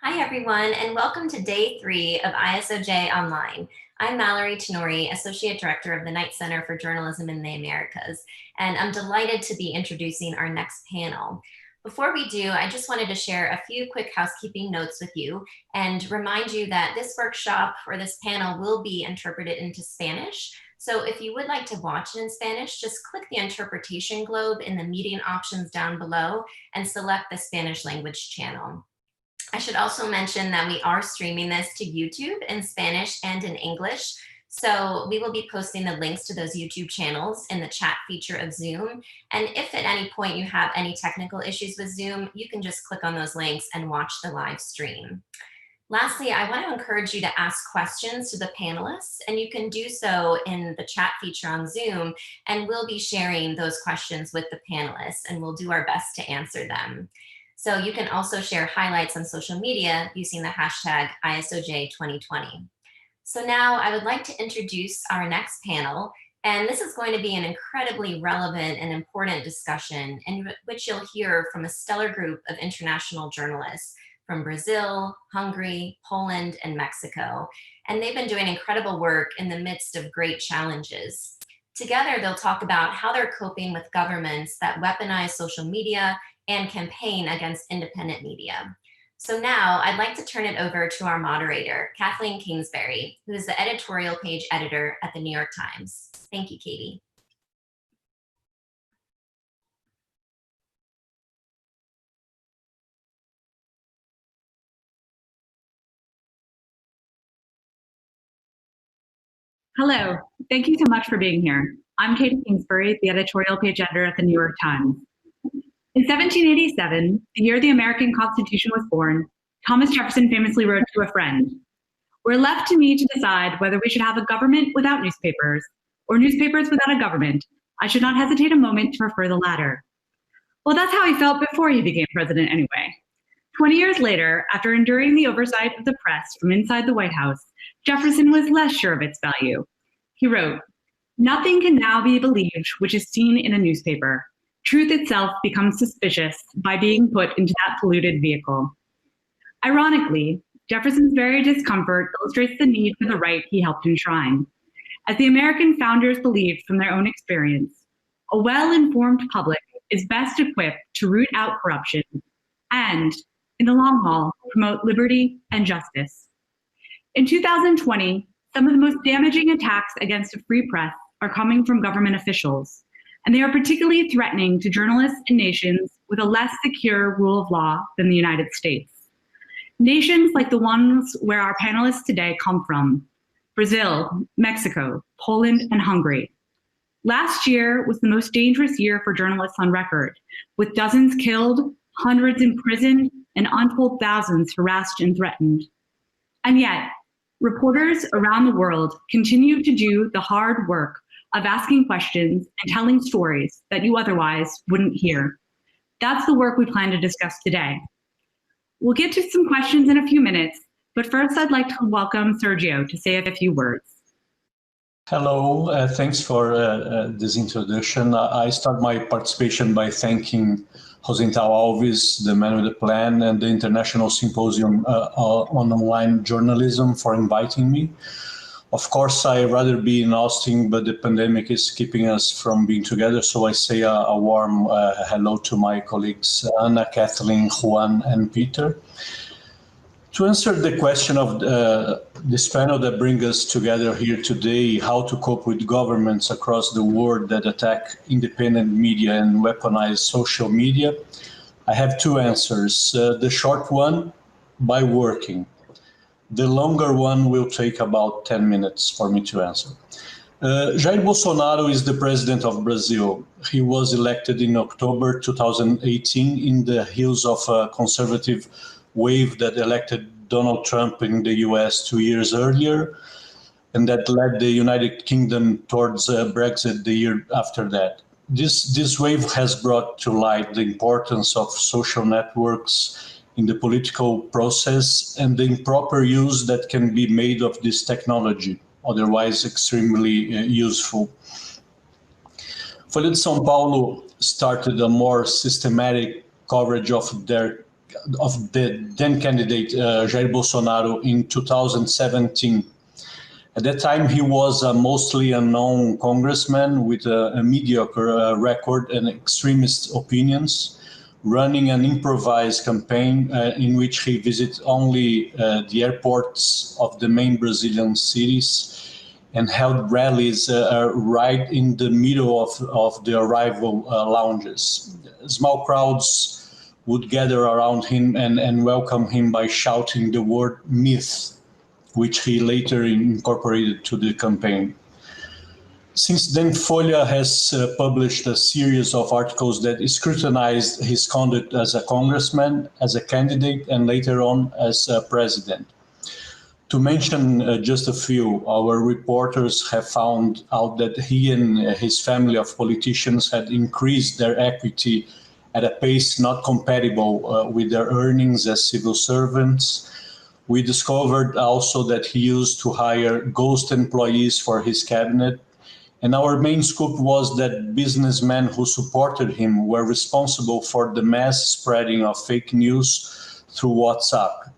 Hi, everyone, and welcome to Day 3 of ISOJ Online. I'm Mallory Tenori, Associate Director of the Knight Center for Journalism in the Americas, and I'm delighted to be introducing our next panel. Before we do, I just wanted to share a few quick housekeeping notes with you and remind you that this workshop or this panel will be interpreted into Spanish. So if you would like to watch it in Spanish, just click the interpretation globe in the meeting options down below and select the Spanish language channel. I should also mention that we are streaming this to YouTube in Spanish and in English. So we will be posting the links to those YouTube channels in the chat feature of Zoom. And if at any point you have any technical issues with Zoom, you can just click on those links and watch the live stream. Lastly, I want to encourage you to ask questions to the panelists, and you can do so in the chat feature on Zoom, and we'll be sharing those questions with the panelists, and we'll do our best to answer them. So you can also share highlights on social media using the hashtag ISOJ2020. So now I would like to introduce our next panel, and this is going to be an incredibly relevant and important discussion in which you'll hear from a stellar group of international journalists from Brazil, Hungary, Poland, and Mexico. And they've been doing incredible work in the midst of great challenges. Together, they'll talk about how they're coping with governments that weaponize social media and campaign against independent media. So now I'd like to turn it over to our moderator, Kathleen Kingsbury, who is the editorial page editor at the New York Times. Thank you, Katie. Hello, thank you so much for being here. I'm Katie Kingsbury, the editorial page editor at the New York Times. In 1787, the year the American Constitution was born, Thomas Jefferson famously wrote to a friend, "We're left to me to decide whether we should have a government without newspapers or newspapers without a government. I should not hesitate a moment to prefer the latter." Well, that's how he felt before he became president anyway. 20 years later, after enduring the oversight of the press from inside the White House, Jefferson was less sure of its value. He wrote, "Nothing can now be believed which is seen in a newspaper. Truth itself becomes suspicious by being put into that polluted vehicle." Ironically, Jefferson's very discomfort illustrates the need for the right he helped enshrine. As the American founders believed from their own experience, a well-informed public is best equipped to root out corruption and, in the long haul, promote liberty and justice. In 2020, some of the most damaging attacks against a free press are coming from government officials, and they are particularly threatening to journalists in nations with a less secure rule of law than the United States. Nations like the ones where our panelists today come from: Brazil, Mexico, Poland, and Hungary. Last year was the most dangerous year for journalists on record, with dozens killed, hundreds imprisoned, and untold thousands harassed and threatened. And yet, reporters around the world continue to do the hard work of asking questions and telling stories that you otherwise wouldn't hear. That's the work we plan to discuss today. We'll get to some questions in a few minutes, but first I'd like to welcome Sérgio to say a few words. Hello, thanks for this introduction. I start my participation by thanking Rosenthal Alves, the man with the plan, and the International Symposium on Online Journalism for inviting me. Of course, I'd rather be in Austin, but the pandemic is keeping us from being together, so I say a warm hello to my colleagues, Anna, Kathleen, Juan, and Peter. To answer the question of this panel that brings us together here today, how to cope with governments across the world that attack independent media and weaponize social media, I have two answers. The short one, by working. The longer one will take about 10 minutes for me to answer. Jair Bolsonaro is the president of Brazil. He was elected in October 2018 in the heels of a conservative wave that elected Donald Trump in the US 2 years earlier, and that led the United Kingdom towards Brexit the year after that. This wave has brought to light the importance of social networks in the political process and the improper use that can be made of this technology, otherwise extremely useful. Folha de São Paulo started a more systematic coverage of their the then candidate Jair Bolsonaro in 2017. At that time, he was a mostly unknown congressman with a mediocre record and extremist opinions, running an improvised campaign in which he visited only the airports of the main Brazilian cities and held rallies right in the middle of the arrival lounges. Small crowds would gather around him and welcome him by shouting the word myth, which he later incorporated to the campaign. Since then, Folha has published a series of articles that scrutinized his conduct as a congressman, as a candidate, and later on as a president. To mention just a few, our reporters have found out that he and his family of politicians had increased their equity at a pace not compatible with their earnings as civil servants. We discovered also that he used to hire ghost employees for his cabinet. And our main scoop was that businessmen who supported him were responsible for the mass spreading of fake news through WhatsApp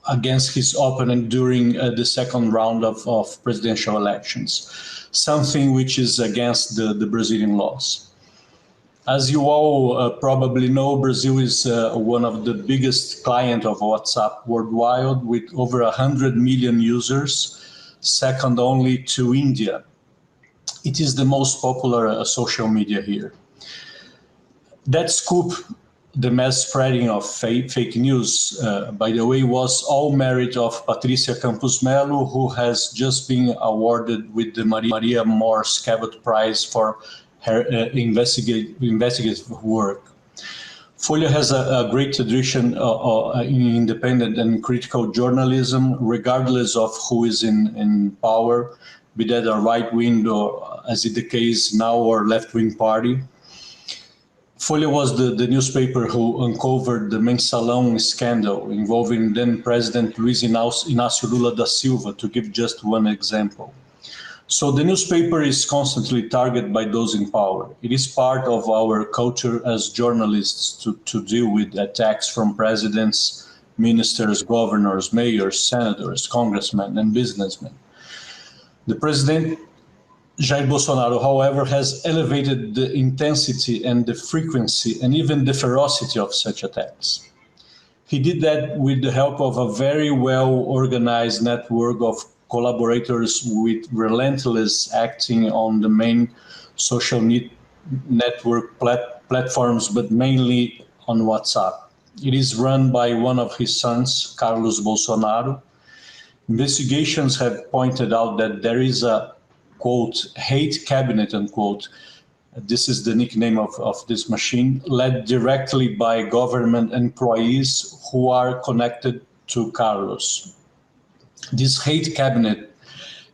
against his opponent during the second round of presidential elections, something which is against the Brazilian laws. As you all probably know, Brazil is one of the biggest clients of WhatsApp worldwide, with over 100 million users, second only to India. It is the most popular social media here. That scoop, the mass spreading of fake news, by the way, was all merit of Patricia Campos Melo, who has just been awarded with the Maria Morse Cabot Prize for her investigative work. Folha has a great tradition in independent and critical journalism, regardless of who is in power, be that a right-wing or, as is the case now, or left-wing party. Folha was the newspaper who uncovered the Mensalão scandal involving then-President Luiz Inácio Lula da Silva, to give just one example. So the newspaper is constantly targeted by those in power. It is part of our culture as journalists to deal with attacks from presidents, ministers, governors, mayors, senators, congressmen, and businessmen. The president, Jair Bolsonaro, however, has elevated the intensity and the frequency and even the ferocity of such attacks. He did that with the help of a very well-organized network of collaborators with relentless acting on the main social network platforms, but mainly on WhatsApp. It is run by one of his sons, Carlos Bolsonaro. Investigations have pointed out that there is a, quote, hate cabinet, unquote. This is the nickname of this machine, led directly by government employees who are connected to Carlos. This hate cabinet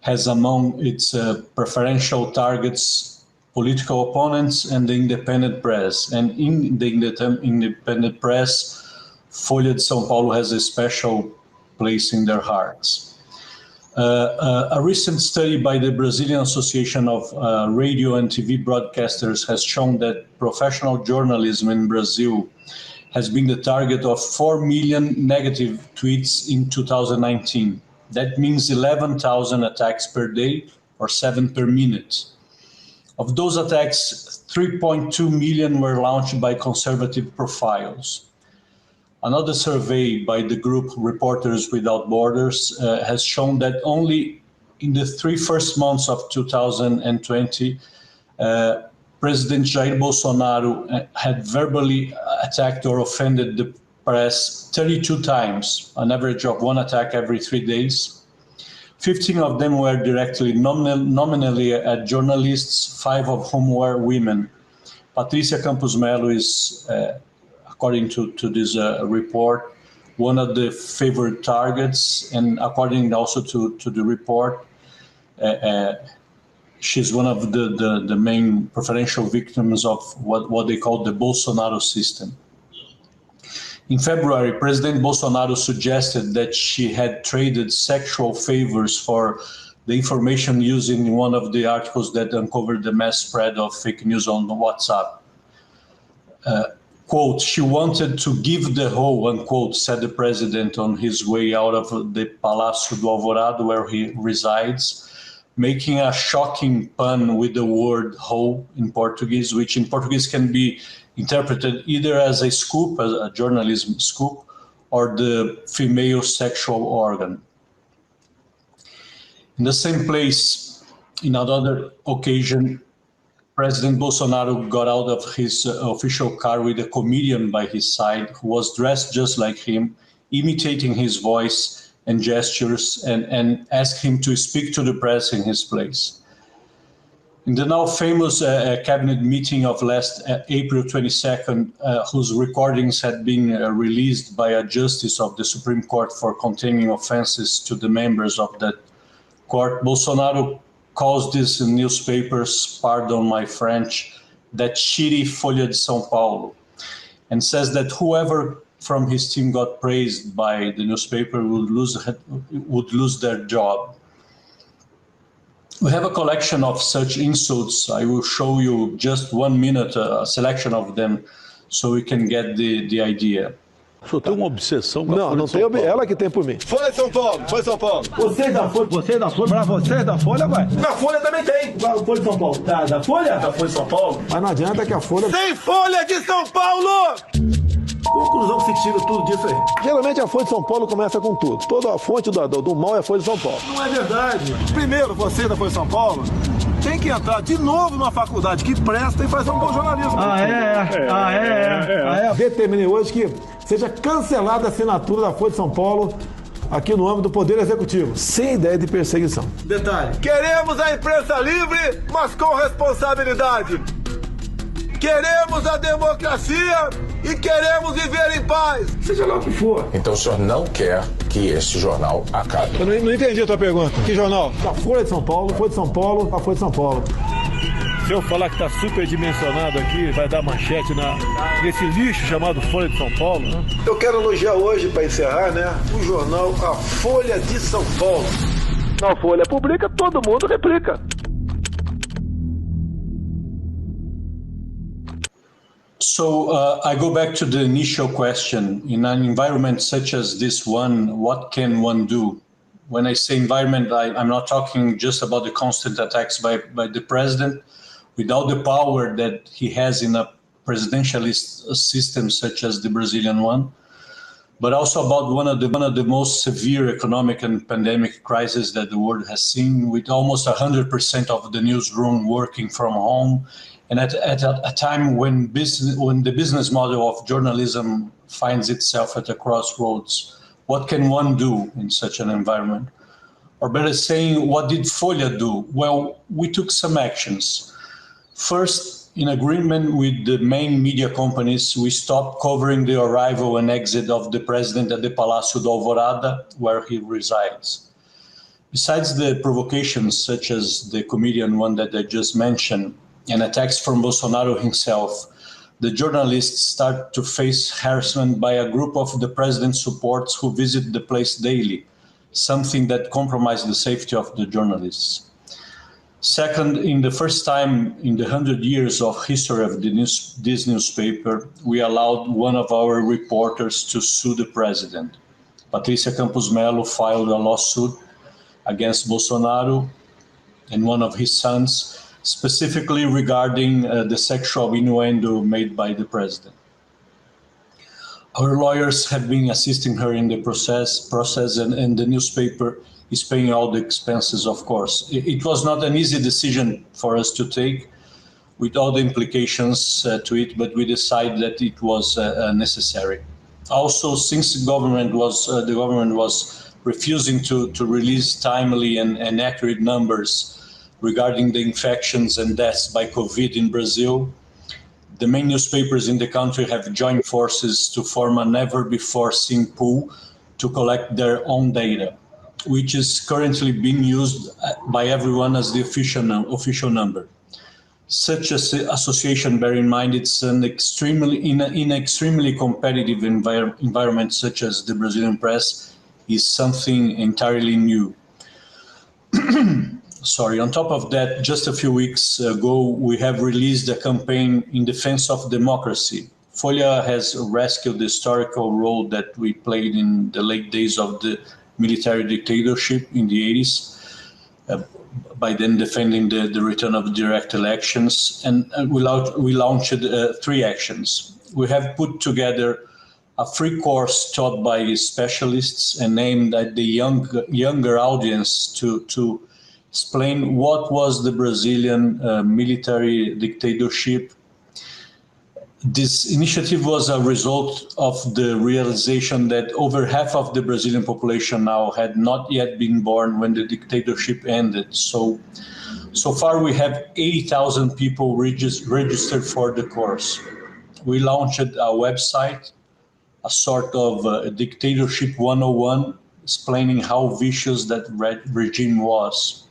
has among its preferential targets political opponents and the independent press. And in the independent press, Folha de São Paulo has a special place in their hearts. A recent study by the Brazilian Association of Radio and TV Broadcasters has shown that professional journalism in Brazil has been the target of 4 million negative tweets in 2019. That means 11,000 attacks per day, or 7 per minute. Of those attacks, 3.2 million were launched by conservative profiles. Another survey by the group Reporters Without Borders has shown that only in the 3 first months of 2020, President Jair Bolsonaro had verbally attacked or offended the press 32 times, an average of 1 attack every 3 days. 15 of them were directly nominally at journalists, 5 of whom were women. Patricia Campos Melo is, according to this report, one of the favored targets, and according also to the report, she's one of the main preferential victims of what they call the Bolsonaro system. In February, President Bolsonaro suggested that she had traded sexual favors for the information used in one of the articles that uncovered the mass spread of fake news on WhatsApp. quote, she wanted to give the whole, unquote, said the president on his way out of the Palácio do Alvorada, where he resides, making a shocking pun with the word whole in Portuguese, which in Portuguese can be interpreted either as a scoop, as a journalism scoop, or the female sexual organ. In the same place, in another occasion, President Bolsonaro got out of his official car with a comedian by his side who was dressed just like him, imitating his voice and gestures, and asked him to speak to the press in his place. In the now famous cabinet meeting of last April 22nd, whose recordings had been released by a justice of the Supreme Court for containing offenses to the members of that court, Bolsonaro calls these newspapers, pardon my French, that shitty Folha de São Paulo, and says that whoever from his team got praised by the newspaper would lose their job. We have a collection of such insults. I will show you just 1 minute, a selection of them, so we can get the idea. O senhor tem uma obsessão com a Não, Folha não de São tem, Paulo. ela que tem por mim. Folha de São Paulo, Folha de São Paulo. Você da Folha, pra você da Folha, vai. Na Folha também tem. Folha de São Paulo, tá, da Folha? Da Folha de São Paulo. Mas não adianta que a Folha... Tem Folha de São Paulo! Conclusão que se tira tudo disso aí. Geralmente a Folha de São Paulo começa com tudo. Toda a fonte do mal é a Folha de São Paulo. Não é verdade. Primeiro, você da Folha de São Paulo tem que entrar de novo numa faculdade que presta e fazer um bom jornalismo. Determinei hoje que seja cancelada a assinatura da Folha de São Paulo aqui no âmbito do Poder Executivo, sem ideia de perseguição. Detalhe. Queremos a imprensa livre, mas com responsabilidade. Queremos a democracia e queremos viver em paz. Seja lá o que for. Então o senhor não quer que esse jornal acabe? Eu não entendi a tua pergunta. Que jornal? A Folha de São Paulo, Folha de São Paulo, a Folha de São Paulo. Se eu falar que está superdimensionado aqui, vai dar manchete nesse lixo chamado Folha de São Paulo, né? Eu quero elogiar hoje, para encerrar, né, o jornal A Folha de São Paulo. Na Folha publica, todo mundo replica. So I go back to the initial question. In an environment such as this one, what can one do? When I say environment, I'm not talking just about the constant attacks by the president, without the power that he has in a presidentialist system such as the Brazilian one, but also about one of the most severe economic and pandemic crises that the world has seen, with almost 100% of the newsroom working from home, and at a time when the business model of journalism finds itself at a crossroads. What can one do in such an environment? Or better saying, what did Folha do? Well, we took some actions. First, in agreement with the main media companies, we stopped covering the arrival and exit of the president at the Palácio do Alvorada, where he resides. Besides the provocations, such as the comedian one that I just mentioned, and attacks from Bolsonaro himself, the journalists start to face harassment by a group of the president's supporters who visit the place daily, something that compromised the safety of the journalists. Second, in the first time in the 100 years of history of this newspaper, we allowed one of our reporters to sue the president. Patrícia Campos Melo filed a lawsuit against Bolsonaro and one of his sons, specifically regarding the sexual innuendo made by the president. Our lawyers have been assisting her in the process and the newspaper is paying all the expenses, of course. It was not an easy decision for us to take with all the implications to it, but we decided that it was necessary. Also, since the government was refusing to release timely and accurate numbers regarding the infections and deaths by COVID in Brazil, the main newspapers in the country have joined forces to form a never-before-seen pool to collect their own data, which is currently being used by everyone as the official number. Such an association, bear in mind, it's an extremely competitive environment such as the Brazilian press, is something entirely new. Sorry, on top of that, just a few weeks ago, we have released a campaign in defense of democracy, Folha has rescued the historical role that we played in the late days of the military dictatorship in the 80s, by then defending the return of direct elections. And we launched 3 actions. We have put together a free course taught by specialists and aimed at the younger audience to explain what was the Brazilian military dictatorship. This initiative was a result of the realization that over half of the Brazilian population now had not yet been born when the dictatorship ended. So far we have 80,000 people registered for the course. We launched a website, a sort of dictatorship 101, explaining how vicious that regime was.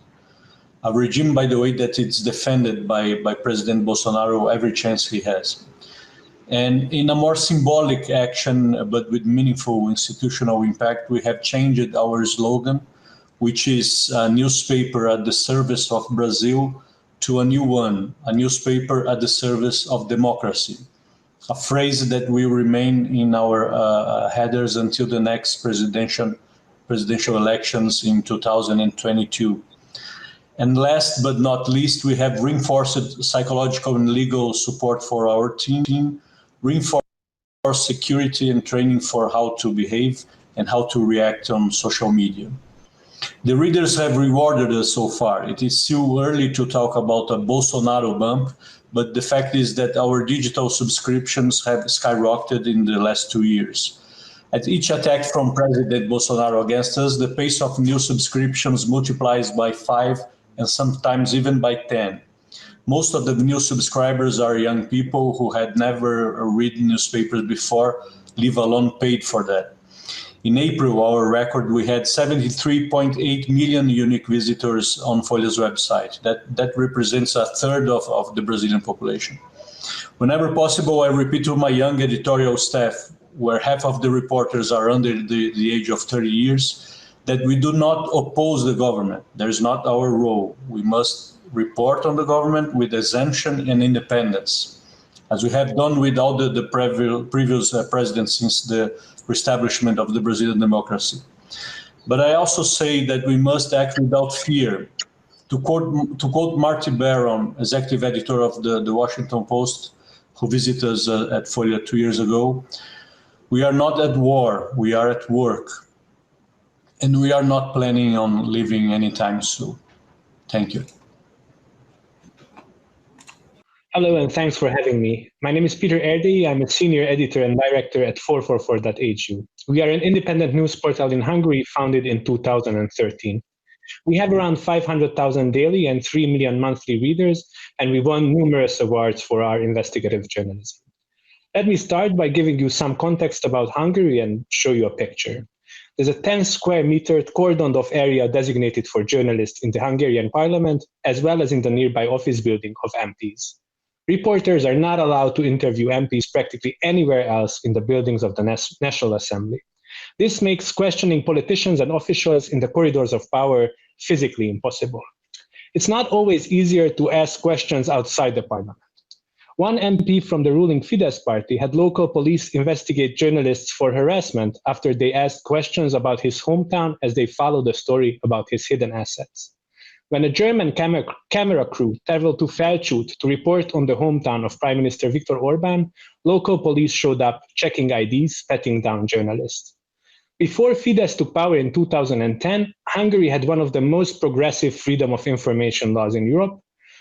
A regime, by the way, that it's defended by President Bolsonaro every chance he has. And in a more symbolic action, but with meaningful institutional impact, we have changed our slogan, which is a newspaper at the service of Brazil, to a new one, a newspaper at the service of democracy. A phrase that will remain in our headers until the next presidential elections in 2022. And last but not least, we have reinforced psychological and legal support for our team, reinforced security and training for how to behave and how to react on social media. The readers have rewarded us so far. It is still early to talk about a Bolsonaro bump, but the fact is that our digital subscriptions have skyrocketed in the last 2 years. At each attack from President Bolsonaro against us, the pace of new subscriptions multiplies by 5 and sometimes even by 10. Most of the new subscribers are young people who had never read newspapers before, leave alone paid for that. In April, our record, we had 73.8 million unique visitors on Folha's website. That represents a third of the Brazilian population. Whenever possible, I repeat to my young editorial staff, where half of the reporters are under the age of 30 years, that we do not oppose the government. That is not our role. We must report on the government with exemption and independence, as we have done with all the previous presidents since the reestablishment of the Brazilian democracy. But I also say that we must act without fear. To quote Marty Baron, executive editor of the Washington Post, who visited us at Folha 2 years ago, we are not at war, we are at work. And we are not planning on leaving anytime soon. Thank you. Hello, and thanks for having me. My name is Peter Erdelyi. I'm a senior editor and director at 444.hu. We are an independent news portal in Hungary, founded in 2013. We have around 500,000 daily and 3 million monthly readers, and we won numerous awards for our investigative journalism. Let me start by giving you some context about Hungary and show you a picture. There's a 10 square meter cordoned off area designated for journalists in the Hungarian parliament, as well as in the nearby office building of MPs. Reporters are not allowed to interview MPs practically anywhere else in the buildings of the National Assembly. This makes questioning politicians and officials in the corridors of power physically impossible. It's not always easier to ask questions outside the parliament. One MP from the ruling Fidesz party had local police investigate journalists for harassment after they asked questions about his hometown as they followed a story about his hidden assets. When a German camera crew traveled to Felcsút to report on the hometown of Prime Minister Viktor Orbán, local police showed up checking IDs, patting down journalists. Before Fidesz took power in 2010, Hungary had one of the most progressive freedom of information laws in Europe.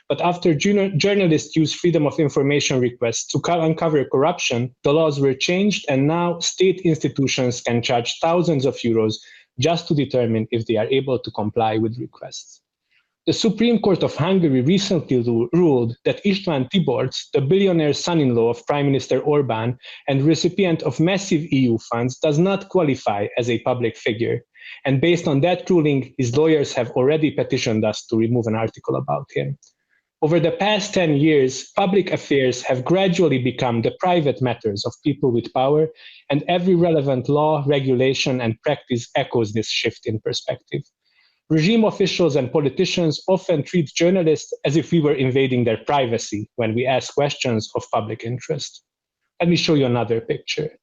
But after journalists used freedom of information requests to uncover corruption, the laws were changed, and now state institutions can charge thousands of euros just to determine if they are able to comply with requests. The Supreme Court of Hungary recently ruled that István Tiborcs, the billionaire son-in-law of Prime Minister Orbán and recipient of massive EU funds, does not qualify as a public figure. And based on that ruling, his lawyers have already petitioned us to remove an article about him. Over the past 10 years, public affairs have gradually become the private matters of people with power, and every relevant law, regulation, and practice echoes this shift in perspective. Regime officials and politicians often treat journalists as if we were invading their privacy when we ask questions of public interest. Let me show you another picture.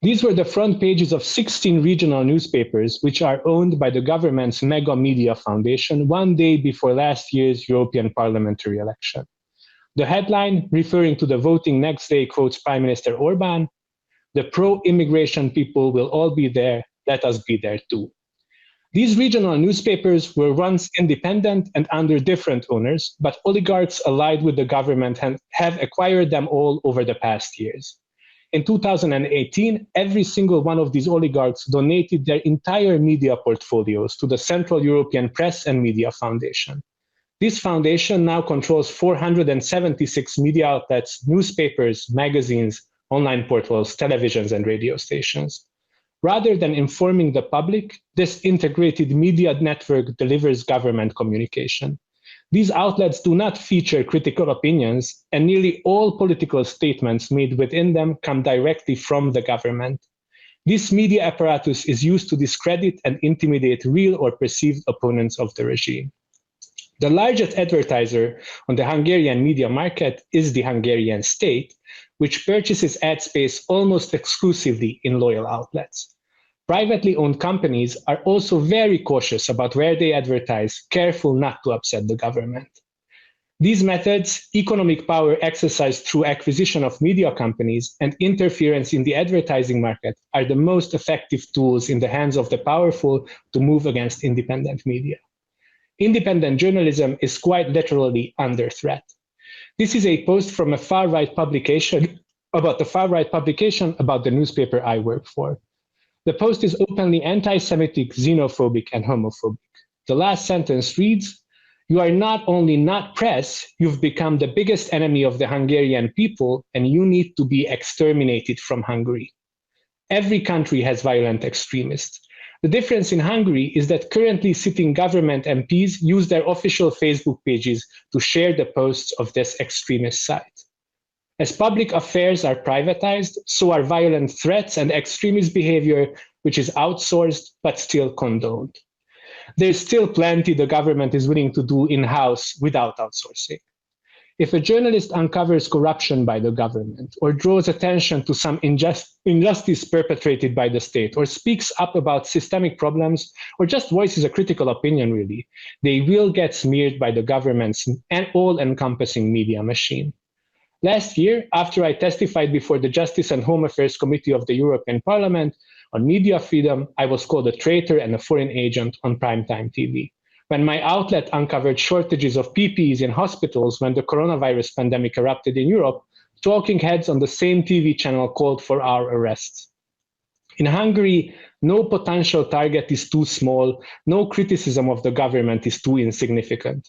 These were the front pages of 16 regional newspapers, which are owned by the government's Mega Media Foundation one day before last year's European parliamentary election. The headline, referring to the voting next day, quotes Prime Minister Orbán, "The pro-immigration people will all be there, let us be there too." These regional newspapers were once independent and under different owners, but oligarchs allied with the government have acquired them all over the past years. In 2018, every single one of these oligarchs donated their entire media portfolios to the Central European Press and Media Foundation. This foundation now controls 476 media outlets, newspapers, magazines, online portals, televisions, and radio stations. Rather than informing the public, this integrated media network delivers government communication. These outlets do not feature critical opinions, and nearly all political statements made within them come directly from the government. This media apparatus is used to discredit and intimidate real or perceived opponents of the regime. The largest advertiser on the Hungarian media market is the Hungarian state, which purchases ad space almost exclusively in loyal outlets. Privately owned companies are also very cautious about where they advertise, careful not to upset the government. These methods, economic power exercised through acquisition of media companies, and interference in the advertising market are the most effective tools in the hands of the powerful to move against independent media. Independent journalism is quite literally under threat. This is a post from a far-right publication about the newspaper I work for. The post is openly anti-Semitic, xenophobic, and homophobic. The last sentence reads, "You are not only not press, you've become the biggest enemy of the Hungarian people, and you need to be exterminated from Hungary." Every country has violent extremists. The difference in Hungary is that currently sitting government MPs use their official Facebook pages to share the posts of this extremist site. As public affairs are privatized, so are violent threats and extremist behavior, which is outsourced but still condoned. There's still plenty the government is willing to do in-house without outsourcing. If a journalist uncovers corruption by the government, or draws attention to some injustice perpetrated by the state, or speaks up about systemic problems, or just voices a critical opinion, really, they will get smeared by the government's all-encompassing media machine. Last year, after I testified before the Justice and Home Affairs Committee of the European Parliament on media freedom, I was called a traitor and a foreign agent on primetime TV. When my outlet uncovered shortages of PPEs in hospitals when the coronavirus pandemic erupted in Europe, talking heads on the same TV channel called for our arrests. In Hungary, no potential target is too small, no criticism of the government is too insignificant.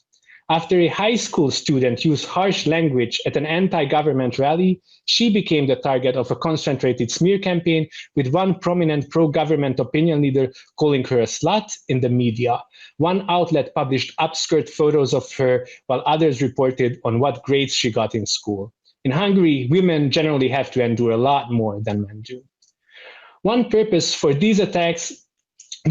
After a high school student used harsh language at an anti-government rally, she became the target of a concentrated smear campaign, with one prominent pro-government opinion leader calling her a slut in the media. One outlet published upskirt photos of her, while others reported on what grades she got in school. In Hungary, women generally have to endure a lot more than men do. One purpose for these attacks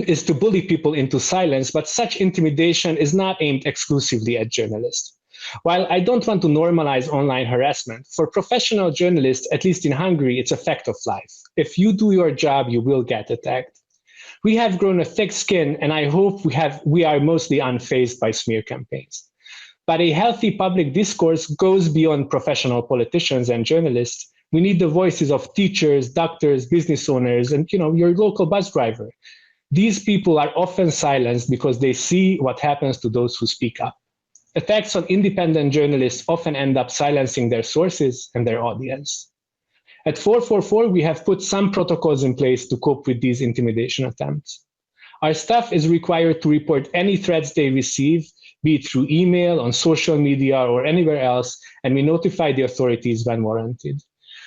is to bully people into silence, but such intimidation is not aimed exclusively at journalists. While I don't want to normalize online harassment, for professional journalists, at least in Hungary, it's a fact of life. If you do your job, you will get attacked. We have grown a thick skin, and I hope we are mostly unfazed by smear campaigns. But a healthy public discourse goes beyond professional politicians and journalists. We need the voices of teachers, doctors, business owners, and your local bus driver. These people are often silenced because they see what happens to those who speak up. Attacks on independent journalists often end up silencing their sources and their audience. At 444, we have put some protocols in place to cope with these intimidation attempts. Our staff is required to report any threats they receive, be it through email, on social media, or anywhere else, and we notify the authorities when warranted.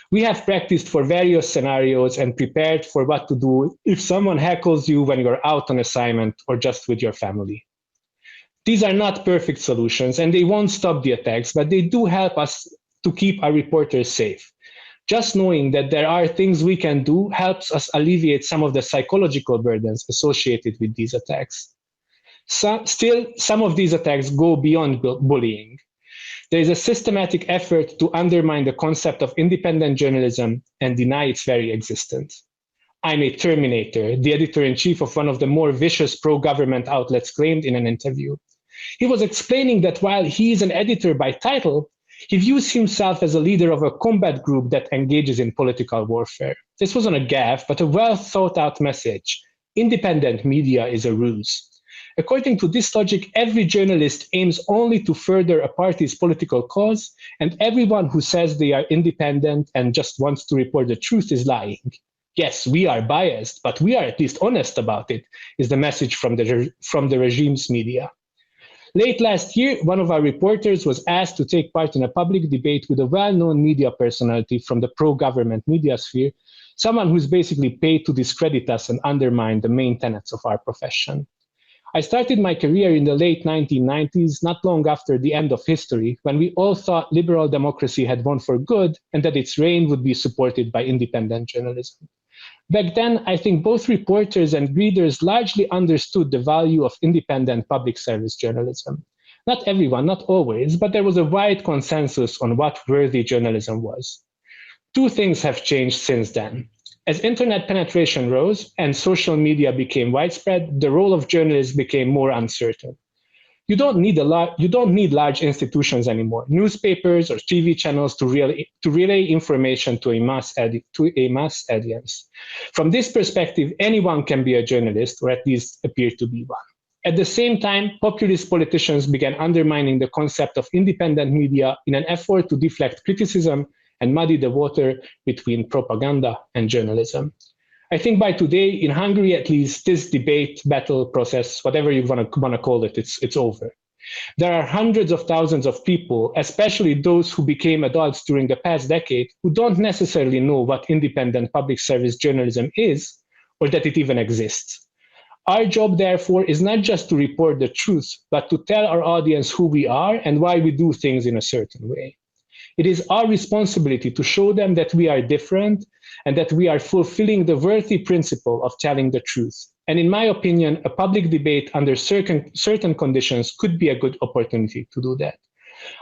We have practiced for various scenarios and prepared for what to do if someone heckles you when you're out on assignment or just with your family. These are not perfect solutions, and they won't stop the attacks, but they do help us to keep our reporters safe. Just knowing that there are things we can do helps us alleviate some of the psychological burdens associated with these attacks. Still, some of these attacks go beyond bullying. There is a systematic effort to undermine the concept of independent journalism and deny its very existence. I'm a Terminator, the editor-in-chief of one of the more vicious pro-government outlets claimed in an interview. He was explaining that while he is an editor by title, he views himself as a leader of a combat group that engages in political warfare. This wasn't a gaffe, but a well-thought-out message. Independent media is a ruse. According to this logic, every journalist aims only to further a party's political cause, and everyone who says they are independent and just wants to report the truth is lying. Yes, we are biased, but we are at least honest about it, is the message from the regime's media. Late last year, one of our reporters was asked to take part in a public debate with a well-known media personality from the pro-government media sphere, someone who's basically paid to discredit us and undermine the main tenets of our profession. I started my career in the late 1990s, not long after the end of history, when we all thought liberal democracy had won for good and that its reign would be supported by independent journalism. Back then, I think both reporters and readers largely understood the value of independent public service journalism. Not everyone, not always, but there was a wide consensus on what worthy journalism was. Two things have changed since then. As internet penetration rose and social media became widespread, the role of journalists became more uncertain. You don't need large institutions anymore, newspapers or TV channels to relay information to a mass audience. From this perspective, anyone can be a journalist, or at least appear to be one. At the same time, populist politicians began undermining the concept of independent media in an effort to deflect criticism and muddy the water between propaganda and journalism. I think by today, in Hungary at least, this debate, battle, process, whatever you want to call it, it's over. There are hundreds of thousands of people, especially those who became adults during the past decade, who don't necessarily know what independent public service journalism is, or that it even exists. Our job, therefore, is not just to report the truth, but to tell our audience who we are and why we do things in a certain way. It is our responsibility to show them that we are different and that we are fulfilling the worthy principle of telling the truth. And in my opinion, a public debate under certain conditions could be a good opportunity to do that.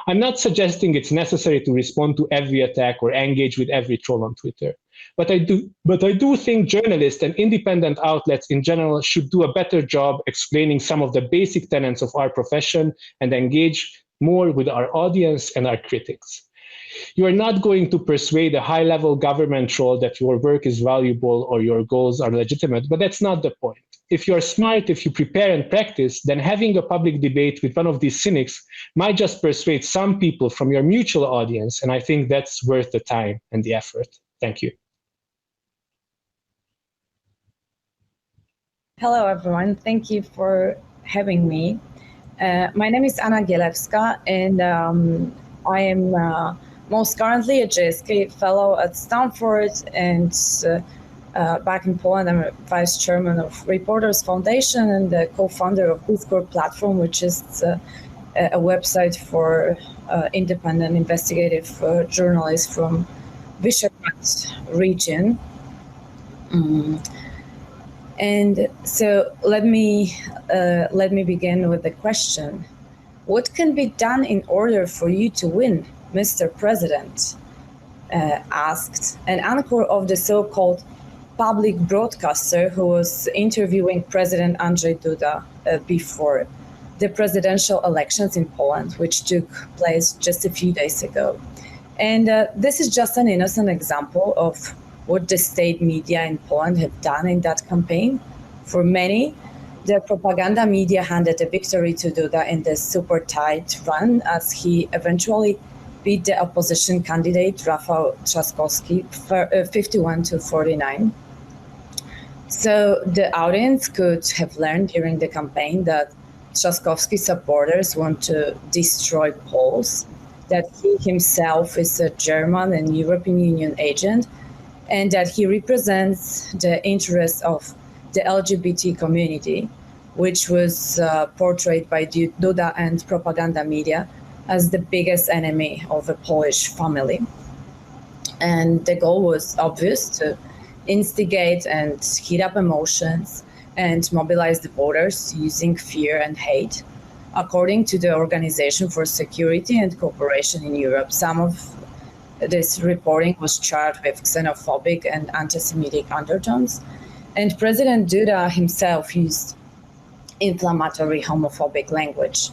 I'm not suggesting it's necessary to respond to every attack or engage with every troll on Twitter. But I do think journalists and independent outlets in general should do a better job explaining some of the basic tenets of our profession and engage more with our audience and our critics. You are not going to persuade a high-level government troll that your work is valuable or your goals are legitimate, but that's not the point. If you're smart, if you prepare and practice, then having a public debate with one of these cynics might just persuade some people from your mutual audience, and I think that's worth the time and the effort. Thank you. Hello, everyone. Thank you for having me. My name is Gielewska, and I am most currently a JSK fellow at Stanford, and back in Poland, I'm a vice chairman of Reporters Foundation and the co-founder of Discord Platform, which is a website for independent investigative journalists from Visegrad region. And so let me begin with the question: what can be done in order for you to win, Mr. President? Asked an anchor of the so-called public broadcaster who was interviewing President Andrzej Duda before the presidential elections in Poland, which took place just a few days ago. And this is just an innocent example of what the state media in Poland have done in that campaign. For many, the propaganda media handed a victory to Duda in the super tight run, as he eventually beat the opposition candidate, Rafał Trzaskowski, 51-49. So the audience could have learned during the campaign that Trzaskowski supporters want to destroy Poles, that he himself is a German and European Union agent, and that he represents the interests of the LGBT community, which was portrayed by Duda and propaganda media as the biggest enemy of the Polish family. And the goal was obvious: to instigate and heat up emotions and mobilize the voters using fear and hate. According to the Organization for Security and Cooperation in Europe, some of this reporting was charged with xenophobic and anti-Semitic undertones. And President Duda himself used inflammatory homophobic language.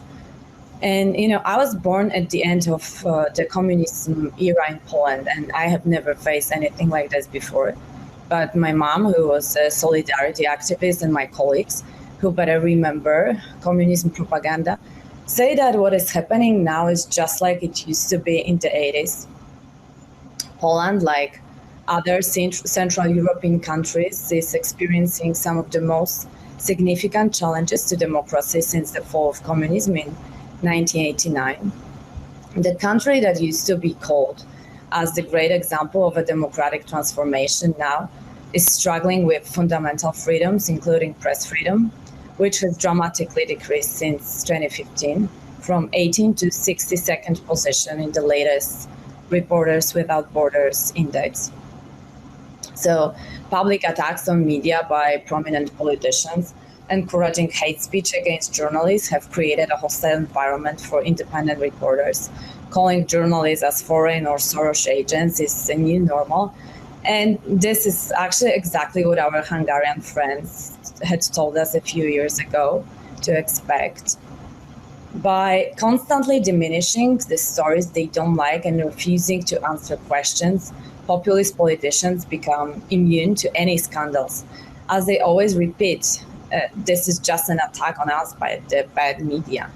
And, I was born at the end of the communism era in Poland, and I have never faced anything like this before. But my mom, who was a solidarity activist, and my colleagues, who better remember communism propaganda, say that what is happening now is just like it used to be in the 80s. Poland, like other Central European countries, is experiencing some of the most significant challenges to democracy since the fall of communism in 1989. The country that used to be called as the great example of a democratic transformation now is struggling with fundamental freedoms, including press freedom, which has dramatically decreased since 2015, from 18th to 62nd position in the latest Reporters Without Borders Index. So public attacks on media by prominent politicians encouraging hate speech against journalists have created a hostile environment for independent reporters. Calling journalists as foreign or Soros agents is a new normal. And this is actually exactly what our Hungarian friends had told us a few years ago to expect. By constantly diminishing the stories they don't like and refusing to answer questions, populist politicians become immune to any scandals. As they always repeat, this is just an attack on us by the bad media.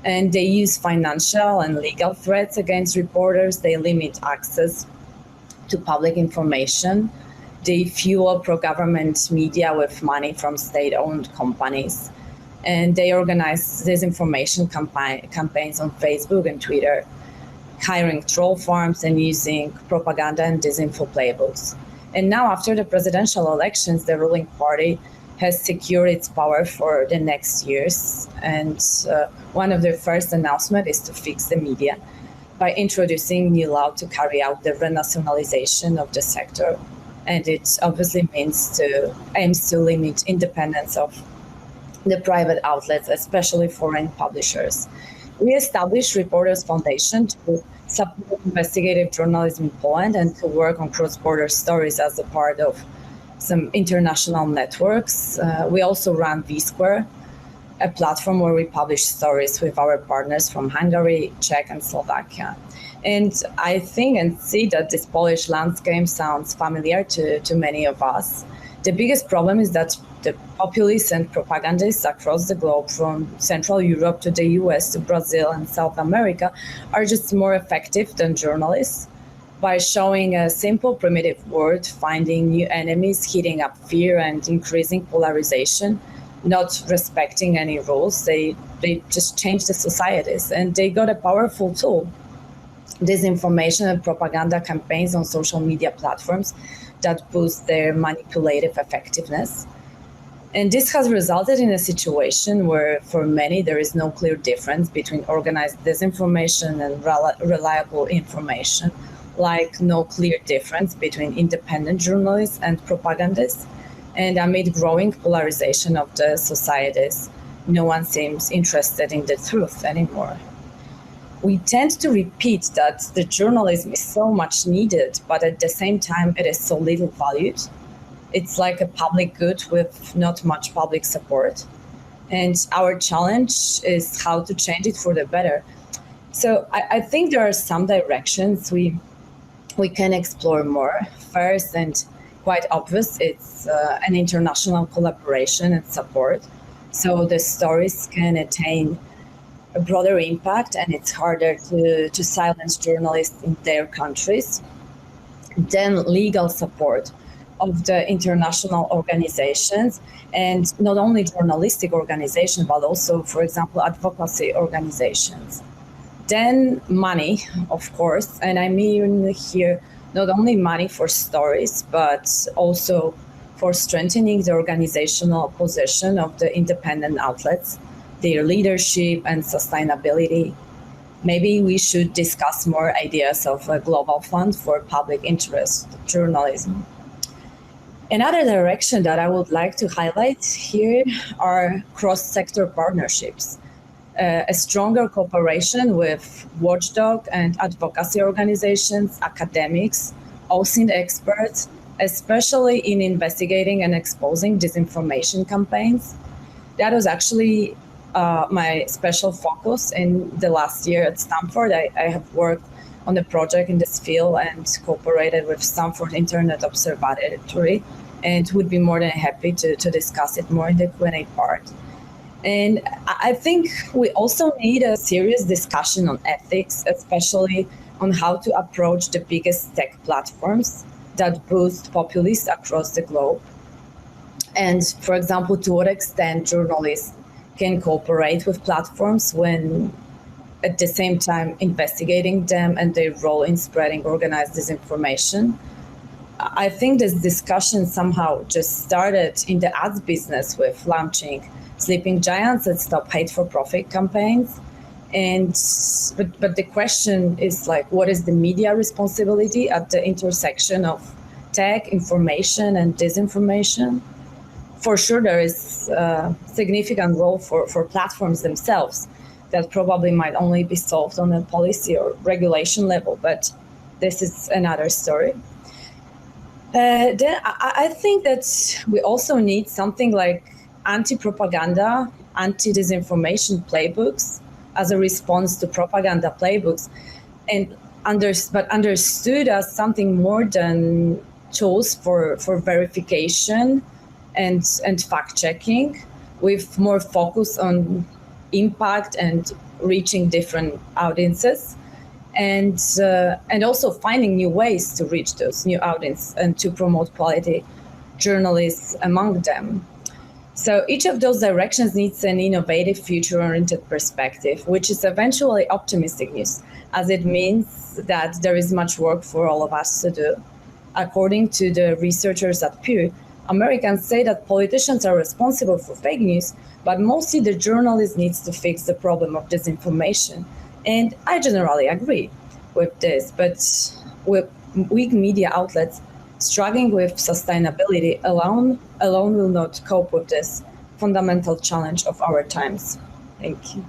And they use financial and legal threats against reporters. They limit access to public information. They fuel pro-government media with money from state-owned companies. And they organize disinformation campaigns on Facebook and Twitter, hiring troll farms and using propaganda and disinfo playbooks. And now, after the presidential elections, the ruling party has secured its power for the next years. And one of their first announcements is to fix the media by introducing new law to carry out the renationalization of the sector. And it obviously aims to limit independence of the private outlets, especially foreign publishers. We established Reporters Foundation to support investigative journalism in Poland and to work on cross-border stories as a part of some international networks. We also run V-Square, a platform where we publish stories with our partners from Hungary, Czech, and Slovakia. And I think and see that this Polish landscape sounds familiar to many of us. The biggest problem is that the populists and propagandists across the globe, from Central Europe to the US to Brazil and South America, are just more effective than journalists. By showing a simple, primitive word, finding new enemies, heating up fear, and increasing polarization, not respecting any rules, they just change the societies. And they got a powerful tool, disinformation and propaganda campaigns on social media platforms that boost their manipulative effectiveness. And this has resulted in a situation where, for many, there is no clear difference between organized disinformation and reliable information, like no clear difference between independent journalists and propagandists. And amid growing polarization of the societies, no one seems interested in the truth anymore. We tend to repeat that the journalism is so much needed, but at the same time, it is so little valued. It's like a public good with not much public support. And our challenge is how to change it for the better. So I think there are some directions we can explore more. First, and quite obvious, it's an international collaboration and support. So the stories can attain a broader impact, and it's harder to silence journalists in their countries. Then legal support of the international organizations, and not only journalistic organizations, but also, for example, advocacy organizations. Then money, of course, and I mean here not only money for stories, but also for strengthening the organizational position of the independent outlets, their leadership and sustainability. Maybe we should discuss more ideas of a global fund for public interest journalism. Another direction that I would like to highlight here are cross-sector partnerships. a stronger cooperation with watchdog and advocacy organizations, academics, OSINT experts, especially in investigating and exposing disinformation campaigns. That was actually my special focus in the last year at Stanford. I have worked on a project in this field and cooperated with Stanford Internet Observatory, and would be more than happy to discuss it more in the Q&A part. And I think we also need a serious discussion on ethics, especially on how to approach the biggest tech platforms that boost populists across the globe. And for example, to what extent journalists can cooperate with platforms when at the same time investigating them and their role in spreading organized disinformation. I think this discussion somehow just started in the ads business with launching sleeping giants that stop hate for profit campaigns. But the question is like, what is the media responsibility at the intersection of tech, information, and disinformation? For sure, there is a significant role for platforms themselves that probably might only be solved on a policy or regulation level, but this is another story. Then I think that we also need something like anti-propaganda, anti-disinformation playbooks as a response to propaganda playbooks, and understood as something more than tools for verification and fact-checking, with more focus on impact and reaching different audiences, and also finding new ways to reach those new audiences and to promote quality journalists among them. So each of those directions needs an innovative, future-oriented perspective, which is eventually optimistic news, as it means that there is much work for all of us to do. According to the researchers at Pew, Americans say that politicians are responsible for fake news, but mostly the journalist needs to fix the problem of disinformation. And I generally agree with this, but with weak media outlets struggling with sustainability alone will not cope with this fundamental challenge of our times. Thank you.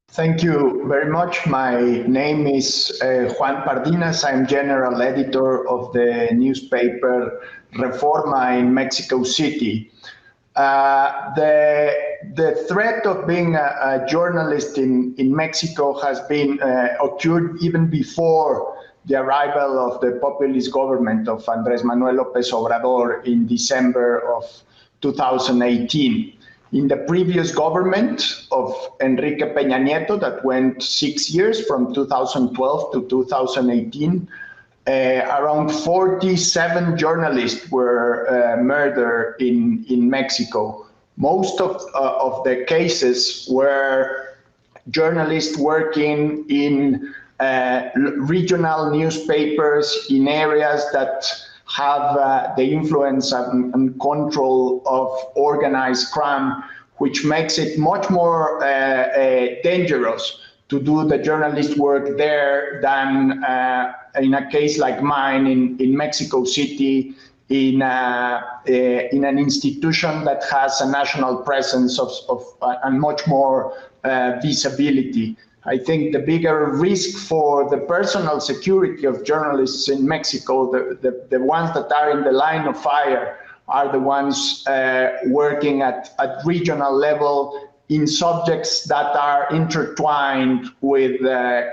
Thank you very much. My name is Juan Pardinas. I'm general editor of the newspaper Reforma in Mexico City. The threat of being a journalist in Mexico has been occurred even before the arrival of the populist government of Andrés Manuel López Obrador in December of 2018. In the previous government of Enrique Peña Nieto that went 6 years from 2012 to 2018, around 47 journalists were murdered in Mexico. Most of the cases were journalists working in regional newspapers in areas that have the influence and control of organized crime, which makes it much more dangerous to do the journalist work there than in a case like mine in Mexico City, in an institution that has a national presence and much more visibility. I think the bigger risk for the personal security of journalists in Mexico, the ones that are in the line of fire, are the ones working at regional level in subjects that are intertwined with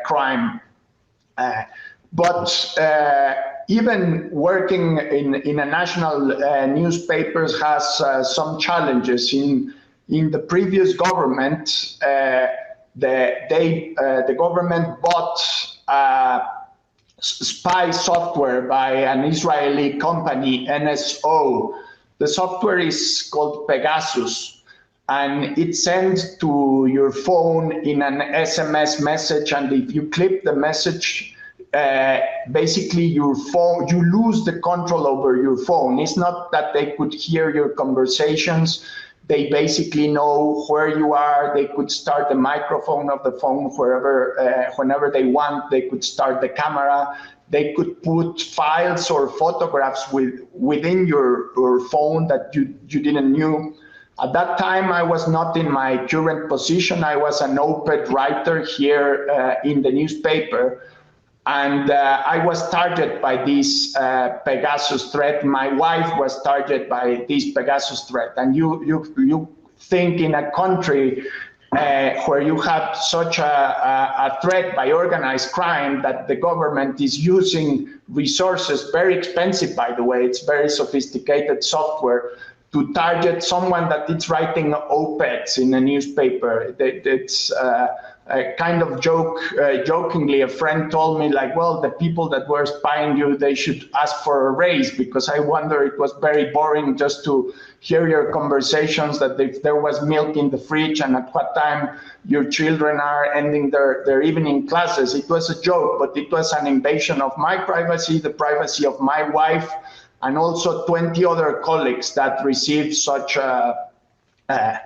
crime. But even working in a national newspapers has some challenges. In the previous government, the government bought spy software by an Israeli company, NSO. The software is called Pegasus, and it sends to your phone in an SMS message, and if you click the message, basically your phone, you lose the control over your phone. It's not that they could hear your conversations. They basically know where you are. They could start the microphone of the phone whenever they want. They could start the camera. They could put files or photographs within your phone that you didn't know. At that time, I was not in my current position. I was an op-ed writer here in the newspaper. And I was targeted by this Pegasus threat. My wife was targeted by this Pegasus threat. And you think in a country where you have such a threat by organized crime that the government is using resources, very expensive, by the way, it's very sophisticated software, to target someone that is writing op-eds in a newspaper. It's a kind of jokingly, a friend told me, like, well, the people that were spying you, they should ask for a raise, because I wonder, it was very boring just to hear your conversations, that if there was milk in the fridge and at what time your children are ending their evening classes. It was a joke, but it was an invasion of my privacy, the privacy of my wife, and also 20 other colleagues that received such the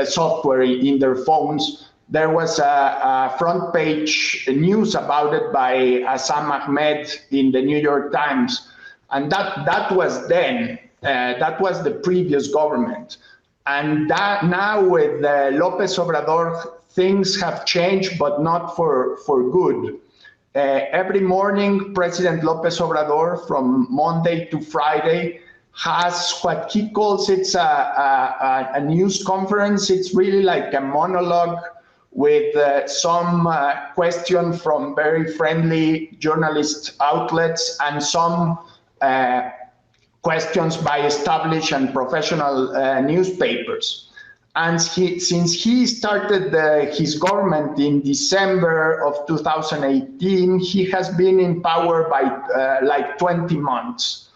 software in their phones. There was a front page news about it by Assam Ahmed in the New York Times. And that was then, that was the previous government. And that now with López Obrador, things have changed, but not for good. Every morning, President López Obrador, from Monday to Friday, has what he calls a news conference. It's really like a monologue with some question from very friendly journalist outlets and some questions by established and professional newspapers. And since he started his government in December of 2018, he has been in power by like 20 months.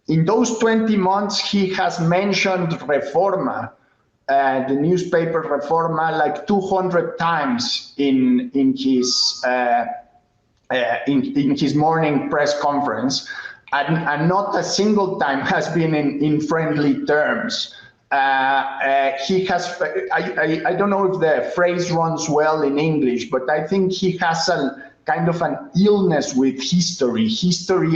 In those 20 months, he has mentioned Reforma, the newspaper Reforma, like 200 times in his morning press conference, and not a single time has been in friendly terms. He has, I don't know if the phrase runs well in English, but I think he has a kind of an illness with history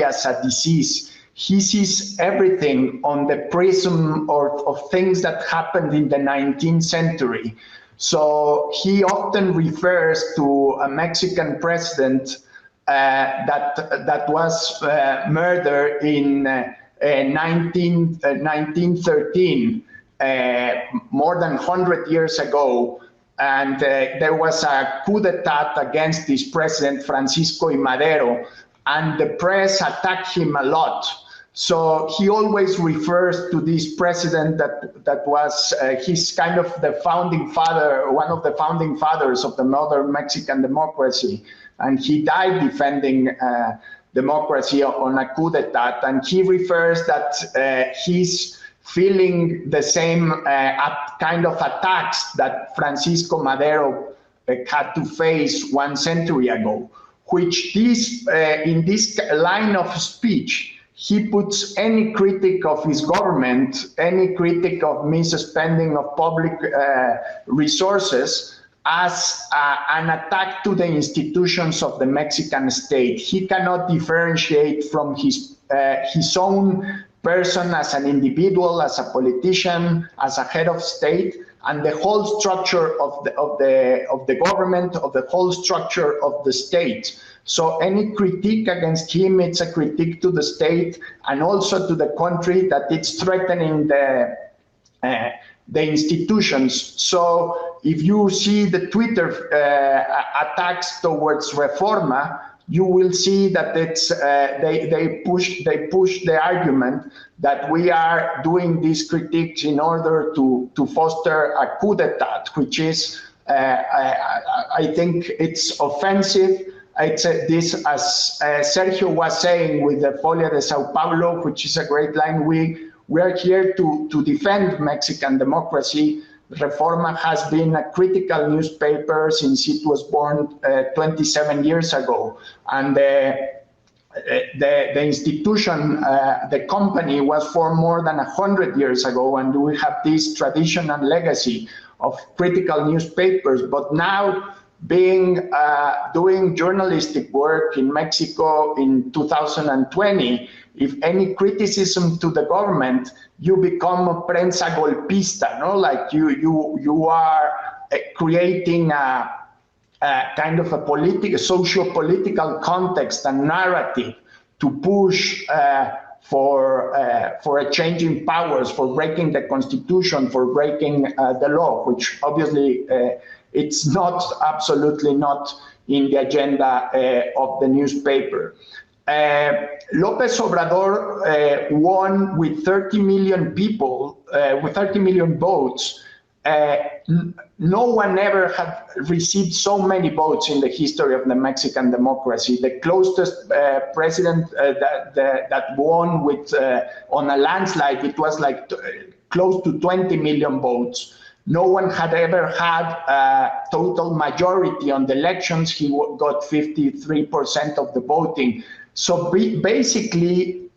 as a disease. He sees everything on the prism of things that happened in the 19th century. So he often refers to a Mexican president that was murdered in 1913. More than 100 years ago, and there was a coup d'etat against this president, Francisco I. Madero, and the press attacked him a lot. So he always refers to this president that was he's kind of the founding father, one of the founding fathers of the modern Mexican democracy, and he died defending democracy on a coup d'etat, and he refers that he's feeling the same kind of attacks that Francisco Madero had to face 1 century ago, which in this line of speech, he puts any critic of his government, any critic of misspending of public resources as an attack to the institutions of the Mexican state. He cannot differentiate from his own person as an individual, as a politician, as a head of state, and the whole structure of the government, of the whole structure of the state. So any critique against him, it's a critique to the state and also to the country, that it's threatening the institutions. So if you see the Twitter attacks towards Reforma, you will see that it's they push the argument that we are doing these critiques in order to foster a coup d'etat, which is I think it's offensive. It's this, as Sérgio was saying with the Folha de Sao Paulo, which is a great line. We are here to defend Mexican democracy. Reforma has been a critical newspaper since it was born 27 years ago. And the institution, the company, was formed more than 100 years ago, and we have this tradition and legacy of critical newspapers. But now doing journalistic work in Mexico in 2020, if any criticism to the government, you become a prensa golpista, no? Like you are creating a kind of a socio-political context and narrative to push for a change in powers, for breaking the constitution, for breaking the law, which obviously it's not, absolutely not in the agenda of the newspaper. López Obrador won with 30 million people, with 30 million votes. No one ever had received so many votes in the history of the Mexican democracy. The closest president that won with on a landslide, it was like close to 20 million votes. No one had ever had a total majority on the elections. He got 53% of the voting. So basically,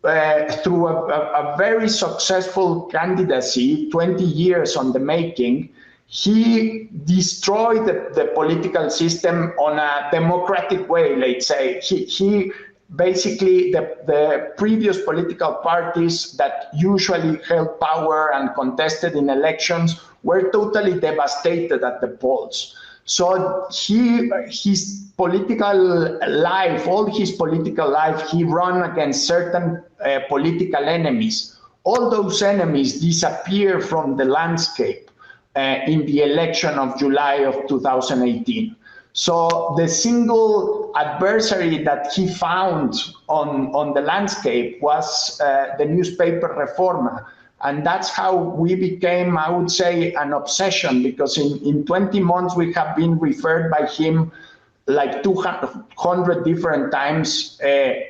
through a very successful candidacy, 20 years on the making, he destroyed the political system on a democratic way, let's say. He basically, the previous political parties that usually held power and contested in elections were totally devastated at the polls. So his political life, all his political life, he ran against certain political enemies. All those enemies disappear from the landscape in the election of July of 2018. So the single adversary that he found on the landscape was the newspaper Reforma. And that's how we became, I would say, an obsession, because in 20 months we have been referred by him like 200 different times. I'm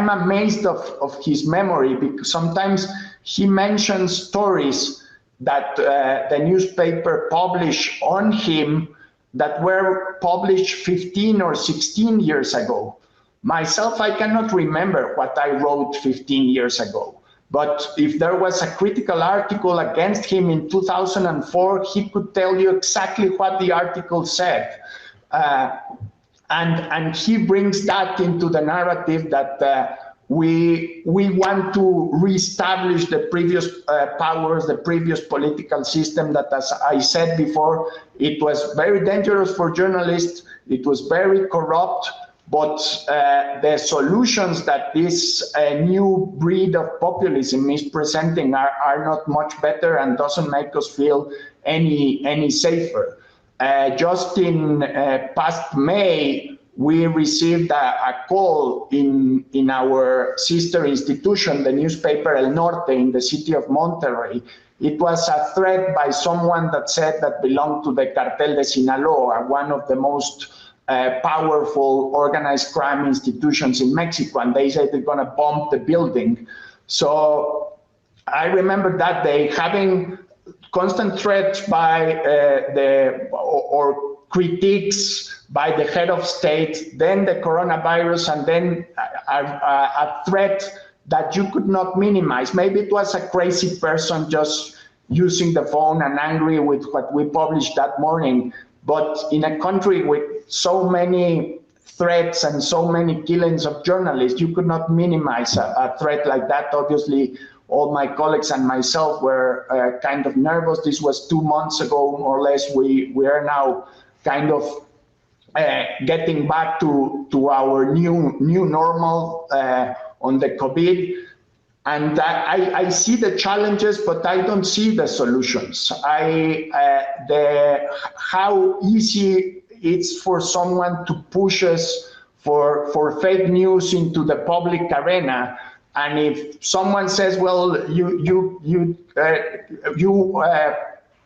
amazed of his memory, because sometimes he mentions stories that the newspaper published on him that were published 15 or 16 years ago. Myself, I cannot remember what I wrote 15 years ago. But if there was a critical article against him in 2004, he could tell you exactly what the article said. And he brings that into the narrative that we want to reestablish the previous powers, the previous political system that, as I said before, it was very dangerous for journalists, it was very corrupt, but the solutions that this new breed of populism is presenting are not much better and doesn't make us feel any safer. Just in past May, we received a call in our sister institution, the newspaper El Norte in the city of Monterrey. It was a threat by someone that said that belonged to the Cartel de Sinaloa, one of the most powerful organized crime institutions in Mexico, and they said they're going to bomb the building. So I remember that day having constant threats by or critiques by the head of state, then the coronavirus, and then a threat that you could not minimize. Maybe it was a crazy person just using the phone and angry with what we published that morning. But in a country with so many threats and so many killings of journalists, you could not minimize a threat like that. Obviously, all my colleagues and myself were kind of nervous. This was 2 months ago, more or less. We are now kind of getting back to our new normal on the COVID. And I see the challenges, but I don't see the solutions. How easy it's for someone to push us for fake news into the public arena. And if someone says, well, you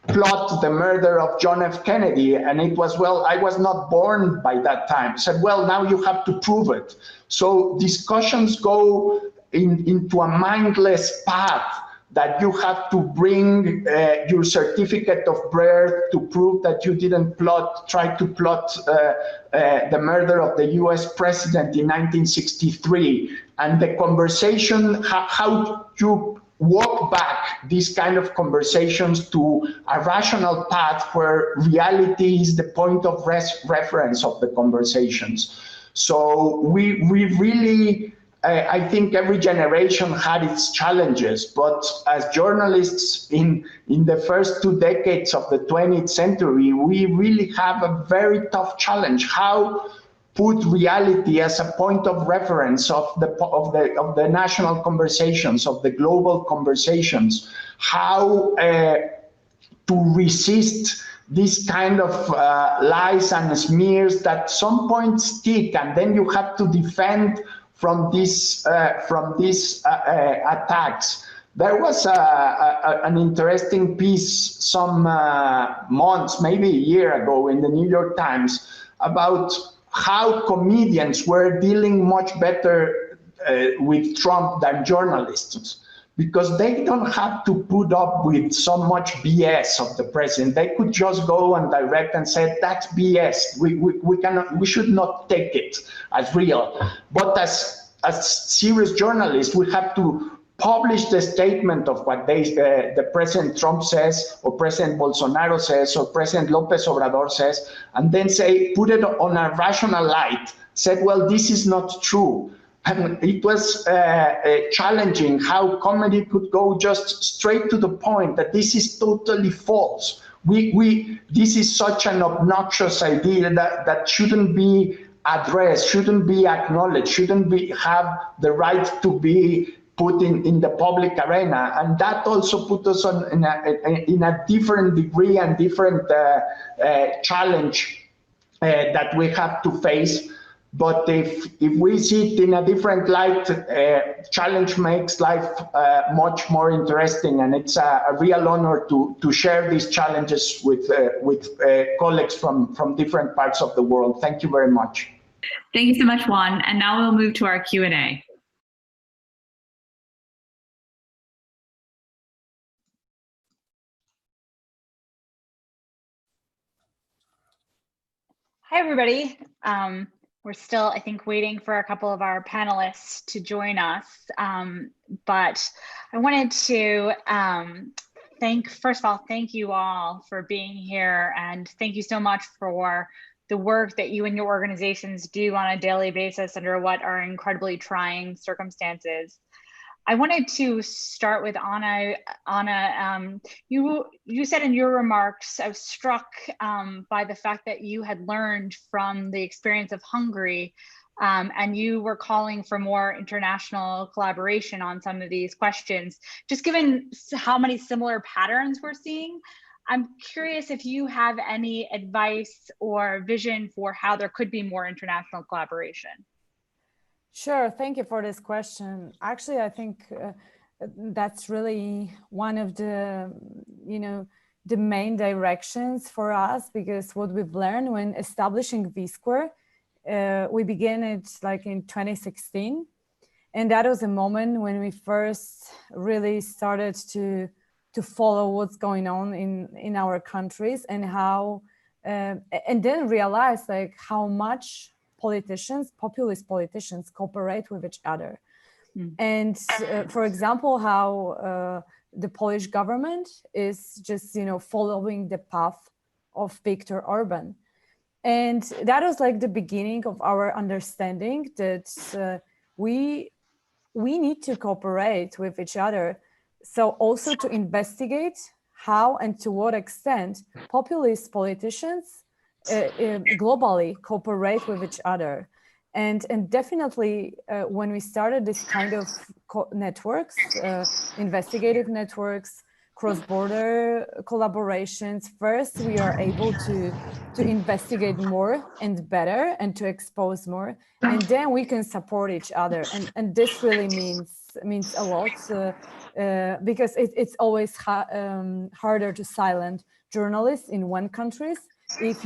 plot the murder of John F. Kennedy, and it was, well, I was not born by that time. I said, well, now you have to prove it. So discussions go into a mindless path that you have to bring your certificate of birth to prove that you didn't try to plot the murder of the US president in 1963. And the conversation, how you walk back these kind of conversations to a rational path where reality is the point of reference of the conversations. So we really, I think every generation had its challenges, but as journalists in the first 2 decades of the 20th century, we really have a very tough challenge. How put reality as a point of reference of the national conversations, of the global conversations, how to resist this kind of lies and smears that at some point stick, and then you have to defend from these attacks. There was an interesting piece some months, maybe a year ago, in the New York Times about how comedians were dealing much better with Trump than journalists, because they don't have to put up with so much BS of the president. They could just go and direct and say, that's BS. We should not take it as real. But as serious journalists, we have to publish the statement of what the President Trump says, or President Bolsonaro says, or President López Obrador says, and then say, put it on a rational light, said, well, this is not true. And it was challenging how comedy could go just straight to the point that this is totally false. This is such an obnoxious idea that shouldn't be addressed, shouldn't be acknowledged, shouldn't have the right to be put in the public arena. And that also put us in a different degree and different challenge that we have to face. But if we see it in a different light, challenge makes life much more interesting, and it's a real honor to share these challenges with colleagues from different parts of the world. Thank you very much. Thank you so much, Juan. And now we'll move to our Q&A. Hi, everybody. We're still, I think, waiting for a couple of our panelists to join us. But I wanted to first of all, thank you all for being here. And thank you so much for the work that you and your organizations do on a daily basis under what are incredibly trying circumstances. I wanted to start with Anna. Anna, you said in your remarks, I was struck by the fact that you had learned from the experience of Hungary, and you were calling for more international collaboration on some of these questions. Just given how many similar patterns we're seeing, I'm curious if you have any advice or vision for how there could be more international collaboration. Sure, thank you for this question. Actually, I think that's really one of the, the main directions for us, because what we've learned when establishing V-Square, we began it like in 2016. And that was a moment when we first really started to follow what's going on in our countries, and how, and then realize like how much populist politicians cooperate with each other. And for example, how the Polish government is just, following the path of Viktor Orban. And that was like the beginning of our understanding that we need to cooperate with each other. So also to investigate how and to what extent populist politicians globally cooperate with each other. And definitely when we started this kind of networks, investigative networks, cross-border collaborations, first we are able to investigate more and better and to expose more, and then we can support each other. And this really means a lot because it's always harder to silence journalists in one country if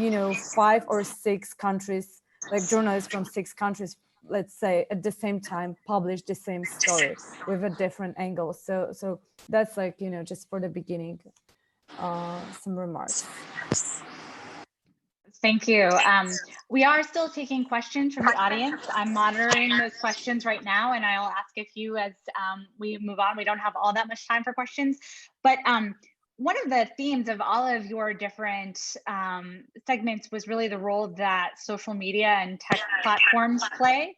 5 or 6 countries, like journalists from 6 countries, let's say at the same time publish the same story with a different angle. So that's like, just for the beginning, some remarks. Thank you. We are still taking questions from the audience. I'm monitoring those questions right now, and I'll ask a few as we move on. We don't have all that much time for questions, but one of the themes of all of your different segments was really the role that social media and tech platforms play.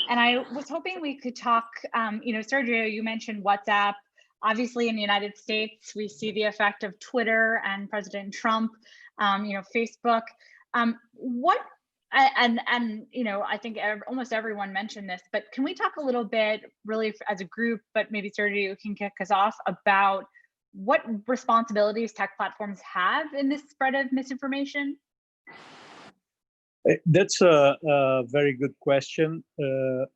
And I was hoping we could talk, Sérgio, you mentioned WhatsApp. Obviously in the United States, we see the effect of Twitter and President Trump, Facebook. I think almost everyone mentioned this, but can we talk a little bit really as a group, but maybe Sérgio, you can kick us off about what responsibilities tech platforms have in this spread of misinformation? That's a very good question.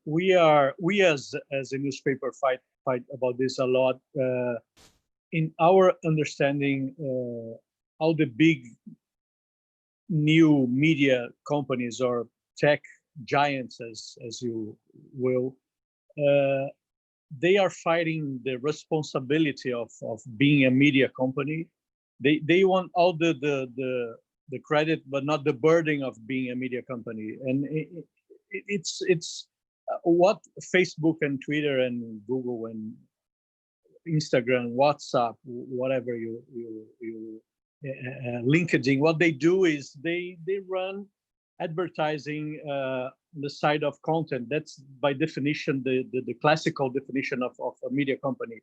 We as a newspaper fight about this a lot. In our understanding, all the big new media companies or tech giants, as you will, they are fighting the responsibility of being a media company. They want all the credit, but not the burden of being a media company. And it's what Facebook and Twitter and Google and Instagram, WhatsApp, whatever you LinkedIn, what they do is they run advertising on the side of content. That's by definition the classical definition of a media company.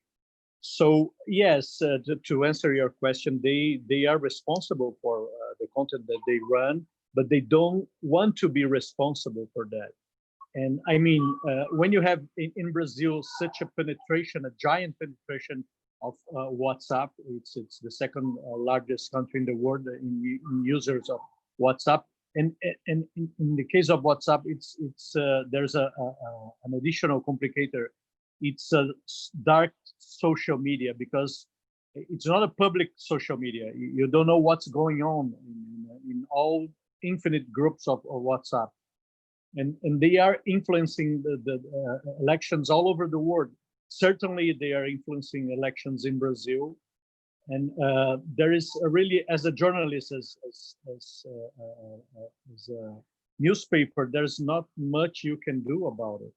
So yes, to answer your question, they are responsible for the content that they run, but they don't want to be responsible for that. And I mean, when you have in Brazil such a penetration, a giant penetration of WhatsApp, it's the second largest country in the world in users of WhatsApp. And in the case of WhatsApp, there's an additional complicator. It's a dark social media because it's not a public social media. You don't know what's going on in all infinite groups of WhatsApp. And they are influencing the elections all over the world. Certainly, they are influencing elections in Brazil. And there is really, as a journalist, as a newspaper, there's not much you can do about it.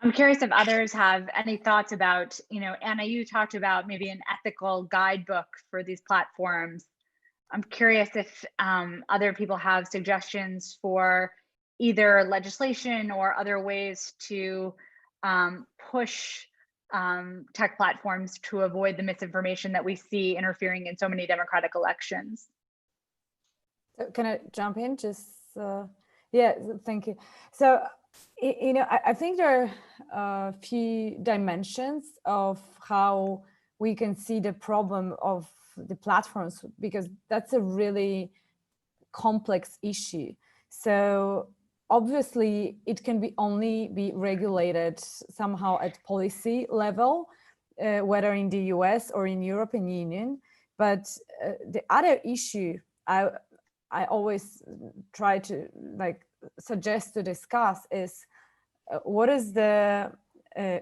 I'm curious if others have any thoughts about, Anna, you talked about maybe an ethical guidebook for these platforms. I'm curious if other people have suggestions for either legislation or other ways to push tech platforms to avoid the misinformation that we see interfering in so many democratic elections. So can I jump in? Yeah, thank you. So, I think there are a few dimensions of how we can see the problem of the platforms, because that's a really complex issue. So obviously it can only be regulated somehow at policy level, whether in the US or in European Union. But the other issue I always try to suggest to discuss is what is the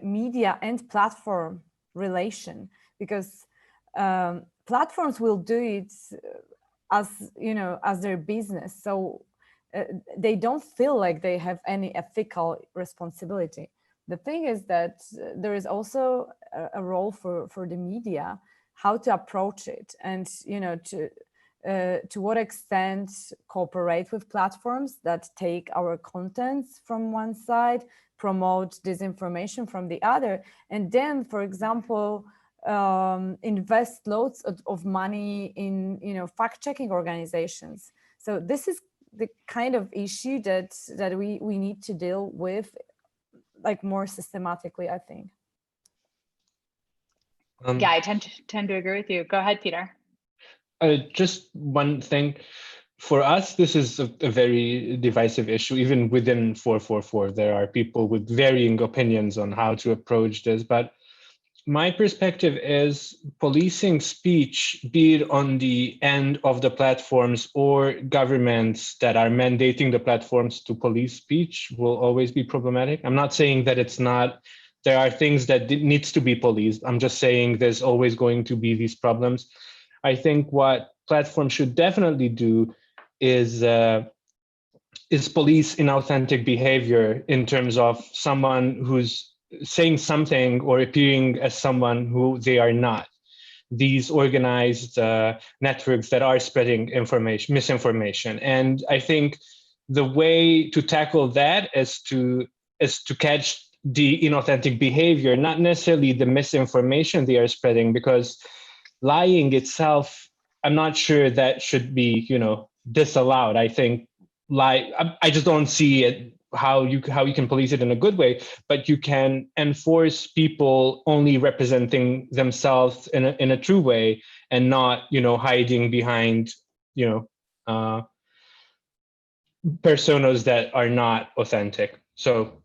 media and platform relation, because platforms will do it as their business, so they don't feel like they have any ethical responsibility. The thing is that there is also a role for the media, how to approach it, and to what extent cooperate with platforms that take our contents from one side, promote disinformation from the other, and then, for example, invest loads of money in fact-checking organizations. So this is the kind of issue that we need to deal with more systematically, I think. Yeah, I tend to agree with you. Go ahead, Peter. Just one thing. For us, this is a very divisive issue. Even within 444, there are people with varying opinions on how to approach this. But my perspective is policing speech, be it on the end of the platforms or governments that are mandating the platforms to police speech, will always be problematic. I'm not saying that it's not. There are things that needs to be policed. I'm just saying there's always going to be these problems. I think what platforms should definitely do is police inauthentic behavior in terms of someone who's saying something or appearing as someone who they are not. These organized networks that are spreading misinformation. And I think the way to tackle that is to catch the inauthentic behavior, not necessarily the misinformation they are spreading, because lying itself, I'm not sure that should be, disallowed. I think I just don't see it how you can police it in a good way, but you can enforce people only representing themselves in a true way and not, hiding behind, personas that are not authentic. So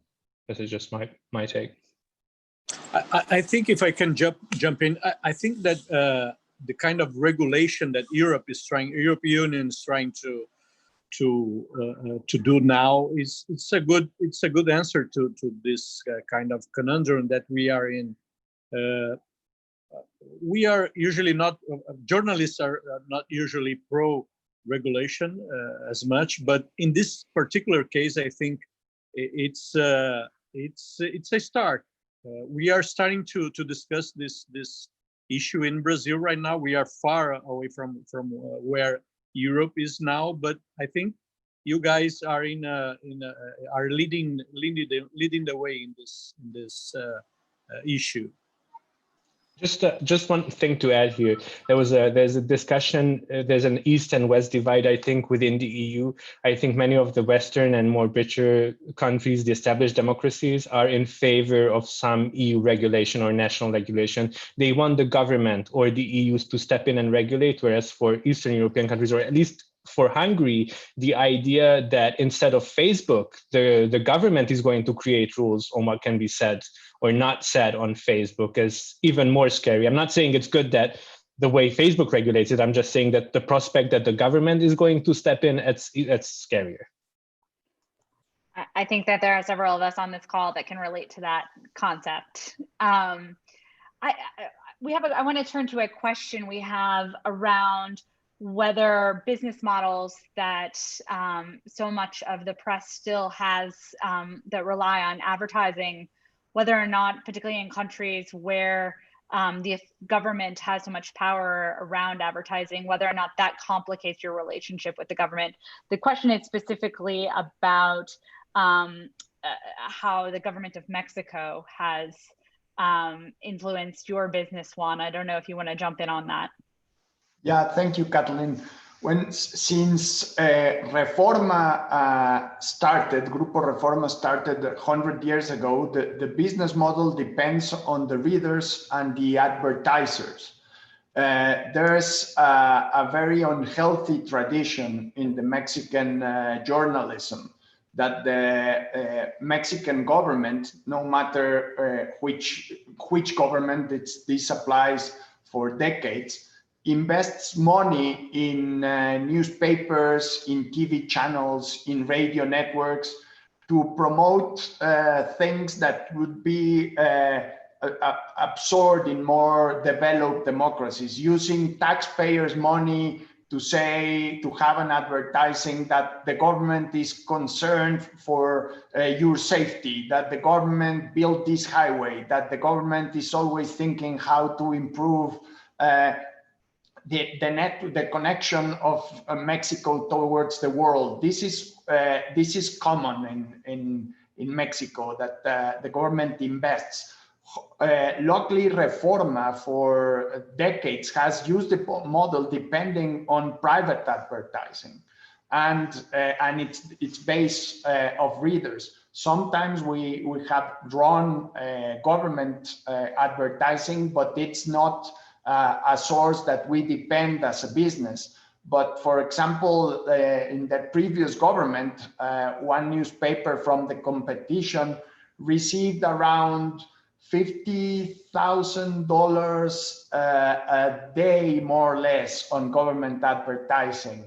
this is just my take. I think if I can jump in, I think that the kind of regulation that European Union is trying to do now it's a good answer to this kind of conundrum that we are in. We are usually not, journalists are not usually pro regulation as much, but in this particular case, I think it's a start. We are starting to discuss this issue in Brazil right now. We are far away from where Europe is now, but I think you guys are are leading the way in this issue. Just one thing to add here. There's a discussion. There's an East and West divide, I think, within the EU. I think many of the Western and more richer countries, the established democracies, are in favor of some EU regulation or national regulation. They want the government or the EU to step in and regulate, whereas for Eastern European countries, or at least for Hungary, the idea that instead of Facebook, the government is going to create rules on what can be said or not said on Facebook is even more scary. I'm not saying it's good that the way Facebook regulates it. I'm just saying that the prospect that the government is going to step in, it's scarier. I think that there are several of us on this call that can relate to that concept. I want to turn to a question we have around whether business models that so much of the press still has that rely on advertising, whether or not, particularly in countries where the government has so much power around advertising, whether or not that complicates your relationship with the government. The question is specifically about how the government of Mexico has influenced your business, Juan. I don't know if you want to jump in on that. Yeah, thank you, Kathleen. Since Reforma started, Grupo Reforma started 100 years ago, the business model depends on the readers and the advertisers. There's a very unhealthy tradition in the Mexican journalism that the Mexican government, no matter which government, this applies for decades, invests money in newspapers, in TV channels, in radio networks to promote things that would be absorbed in more developed democracies, using taxpayers' money to have an advertising that the government is concerned for your safety, that the government built this highway, that the government is always thinking how to improve the connection of Mexico towards the world. This is common in Mexico, that the government invests. Luckily, Reforma for decades has used the model depending on private advertising and its base of readers. Sometimes we have drawn government advertising, but it's not a source that we depend as a business. But for example, in the previous government, one newspaper from the competition received around $50,000 a day, more or less, on government advertising.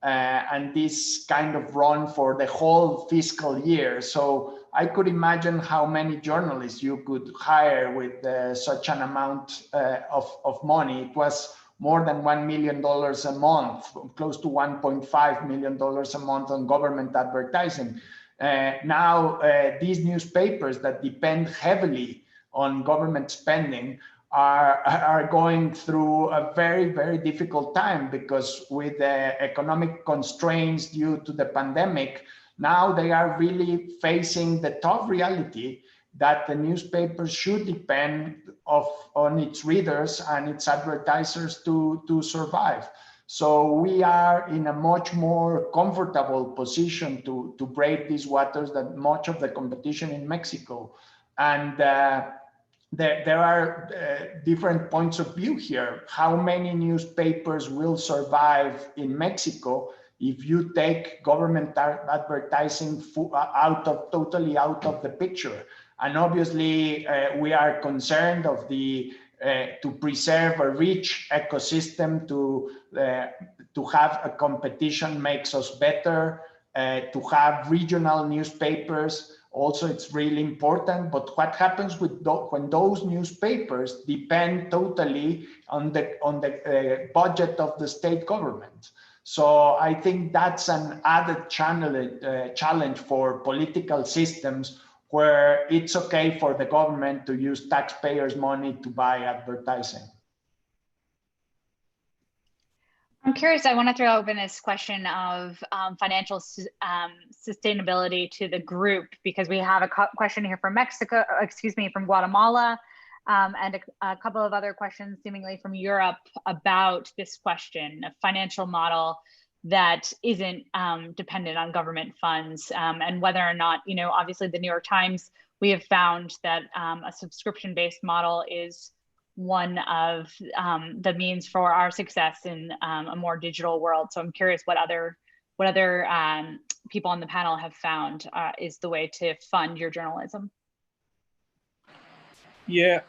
And this kind of run for the whole fiscal year. So I could imagine how many journalists you could hire with such an amount of money. It was more than $1 million a month, close to $1.5 million a month on government advertising. Now, these newspapers that depend heavily on government spending are going through a very, very difficult time, because with the economic constraints due to the pandemic, now they are really facing the tough reality that the newspapers should depend on its readers and its advertisers to survive. So we are in a much more comfortable position to brave these waters than much of the competition in Mexico. And there are different points of view here. How many newspapers will survive in Mexico if you take government advertising totally out of the picture? And obviously, we are concerned of to preserve a rich ecosystem, to have a competition makes us better, to have regional newspapers. Also, it's really important. But what happens when those newspapers depend totally on the budget of the state government? So I think that's an added challenge for political systems, where it's okay for the government to use taxpayers' money to buy advertising. I'm curious, I want to throw open this question of financial sustainability to the group, because we have a question here from from Guatemala, and a couple of other questions seemingly from Europe about this question, a financial model that isn't dependent on government funds, and whether or not, obviously the New York Times, we have found that a subscription-based model is one of the means for our success in a more digital world. So I'm curious what other people on the panel have found is the way to fund your journalism. Yeah,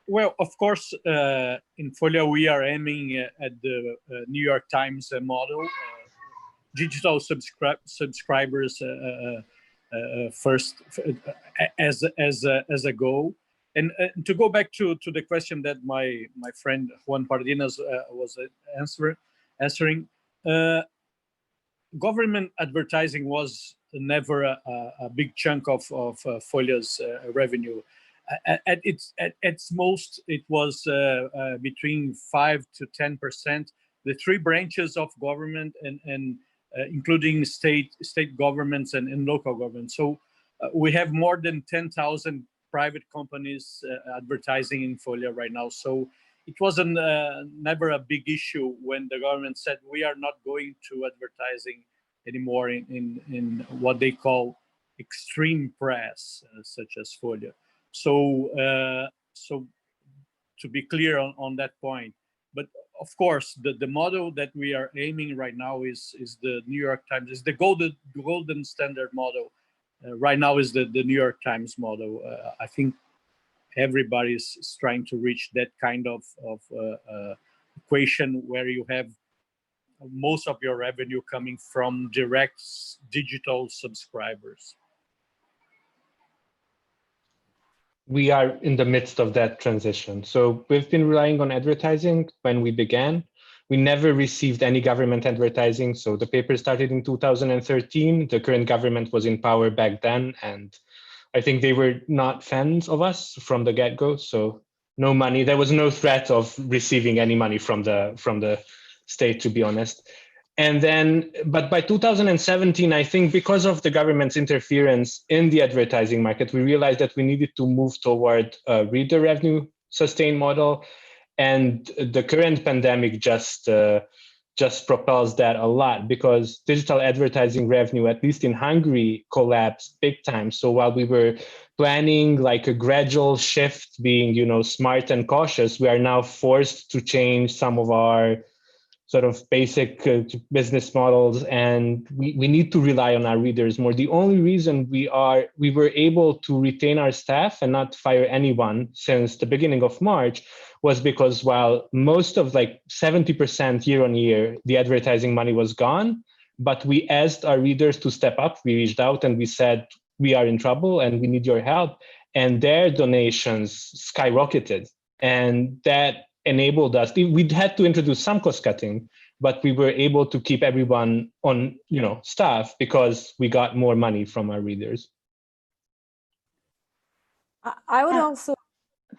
well, of course, in Folha, we are aiming at the New York Times model, digital subscribers first as a goal. And to go back to the question that my friend Juan Pardinas was answering, government advertising was never a big chunk of Folha's revenue. At its most, it was between 5 to 10%. The three branches of government and including state governments and local governments. So we have more than 10,000 private companies advertising in Folha right now. So it wasn't never a big issue when the government said we are not going to advertising anymore in what they call extreme press, such as Folha. So to be clear on that point, but of course the model that we are aiming right now is the New York Times, is the golden standard model. Right now is the New York Times model. I think everybody is trying to reach that kind of equation where you have most of your revenue coming from direct digital subscribers. We are in the midst of that transition. So we've been relying on advertising when we began. We never received any government advertising. So the paper started in 2013. The current government was in power back then. And I think they were not fans of us from the get-go. So no money. There was no threat of receiving any money from the state, to be honest. And then, but by 2017, I think because of the government's interference in the advertising market, we realized that we needed to move toward a reader revenue sustained model. And the current pandemic just propels that a lot, because digital advertising revenue, at least in Hungary, collapsed big time. So while we were planning like a gradual shift, being smart and cautious, we are now forced to change some of our sort of basic business models, and we need to rely on our readers more. The only reason we were able to retain our staff and not fire anyone since the beginning of March was because while most of 70% year on year, the advertising money was gone, but we asked our readers to step up. We reached out and we said, we are in trouble and we need your help. And their donations skyrocketed. And that enabled us. We had to introduce some cost cutting, but we were able to keep everyone on, staff because we got more money from our readers. I would also,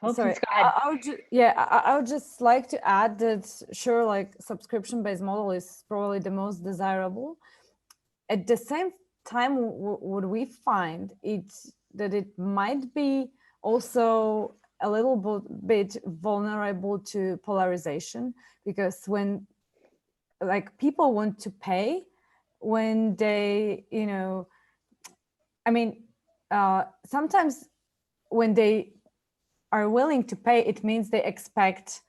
Oh, sorry, please go ahead. I would just like to add that sure, like subscription-based model is probably the most desirable. At the same time, what we find that it might be also a little bit vulnerable to polarization, because when like people want to pay when they, sometimes when they are willing to pay, it means they expect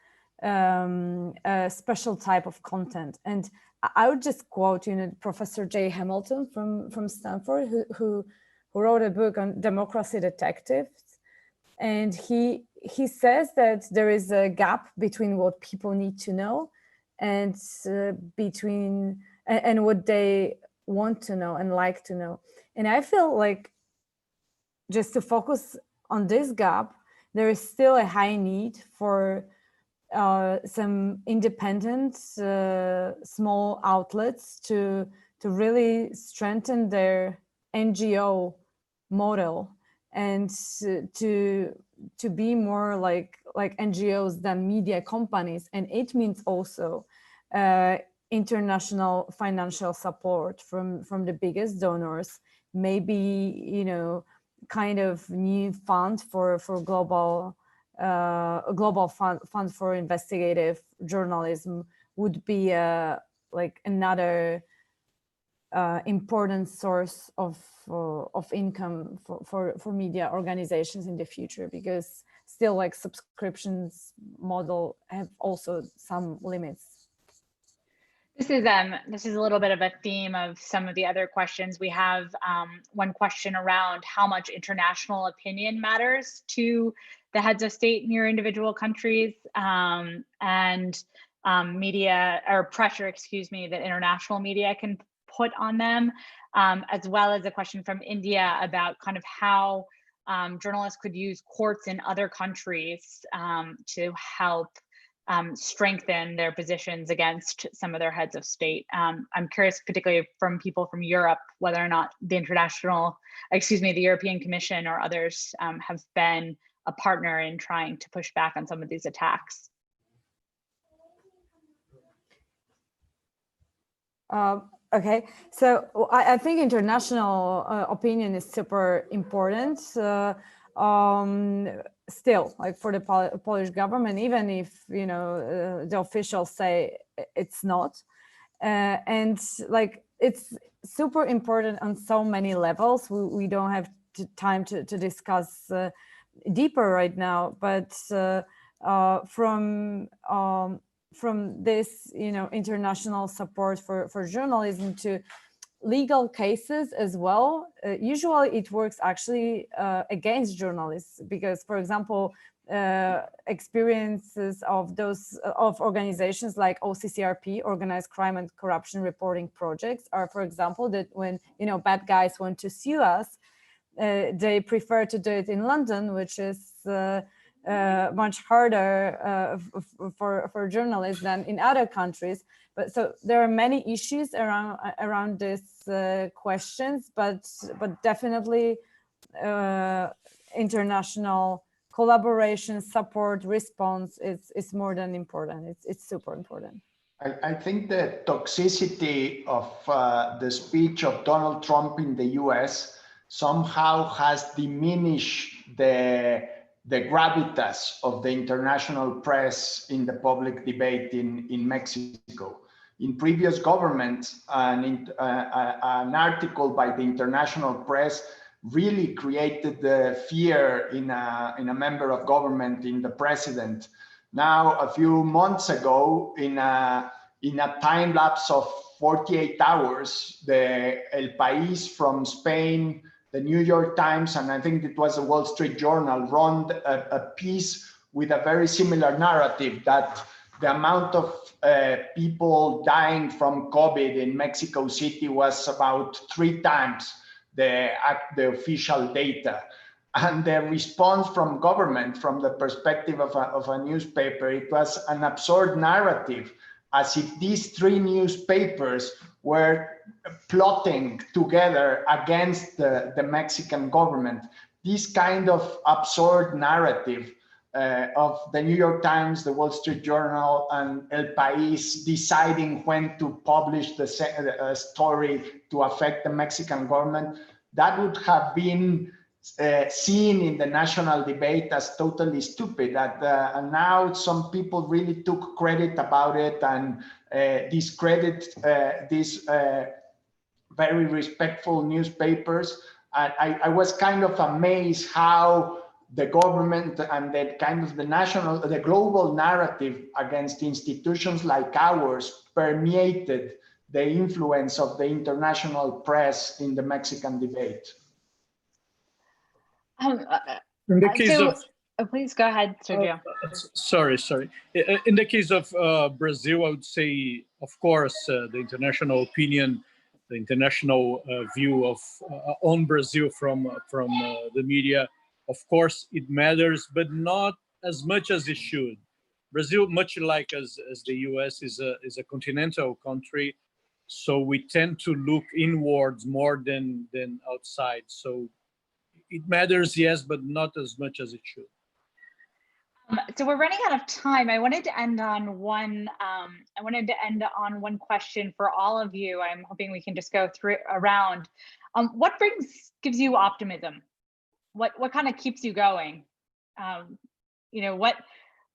a special type of content. And I would just quote, Professor J. Hamilton from Stanford, who wrote a book on democracy detectives. And he says that there is a gap between what people need to know and and what they want to know and like to know. And I feel like just to focus on this gap, there is still a high need for some independent small outlets to really strengthen their NGO model and to be more like NGOs than media companies. And it means also international financial support from the biggest donors, maybe kind of new fund for global a global fund for investigative journalism would be another important source of income for media organizations in the future, because still like subscriptions model have also some limits. This is a little bit of a theme of some of the other questions. We have one question around how much international opinion matters to the heads of state in your individual countries, and media or pressure, that international media can put on them, as well as a question from India about kind of how journalists could use courts in other countries to help strengthen their positions against some of their heads of state. I'm curious, particularly from people from Europe, whether or not the European Commission or others have been a partner in trying to push back on some of these attacks. Okay, so I think international opinion is super important. Still, like for the Polish government, even if the officials say it's not, and like it's super important on so many levels. We don't have time to discuss deeper right now, but from this international support for journalism to legal cases as well, usually it works actually against journalists, because, for example, experiences of organizations like OCCRP, Organized Crime and Corruption Reporting Projects, are, for example, that when bad guys want to sue us, they prefer to do it in London, which is much harder for journalists than in other countries. But so there are many issues around these questions, but definitely international collaboration, support, response is more than important. It's super important. I think the toxicity of the speech of Donald Trump in the US somehow has diminished the gravitas of the international press in the public debate in Mexico. In previous governments, an article by the international press really created the fear in a member of government, in the president. Now, a few months ago, in a time lapse of 48 hours, the El País from Spain, the New York Times, and I think it was the Wall Street Journal, ran a piece with a very similar narrative, that the amount of people dying from COVID in Mexico City was about 3 times the official data. And the response from government, from the perspective of a newspaper, it was an absurd narrative, as if these three newspapers were plotting together against the Mexican government. This kind of absurd narrative of the New York Times, the Wall Street Journal, and El País deciding when to publish the story to affect the Mexican government, that would have been seen in the national debate as totally stupid. And now some people really took credit about it and discredit these very respectful newspapers. I was kind of amazed how the government and the global narrative against institutions like ours permeated the influence of the international press in the Mexican debate. In the case please go ahead, Sérgio. Sorry. In the case of Brazil, I would say, of course, the international opinion, the international view of on Brazil from the media, of course, it matters, but not as much as it should. Brazil, much like as the US, is a continental country, so we tend to look inwards more than outside. So it matters, yes, but not as much as it should. So we're running out of time. I wanted to end on one. One question for all of you. I'm hoping we can just go through around. What gives you optimism? What kind of keeps you going?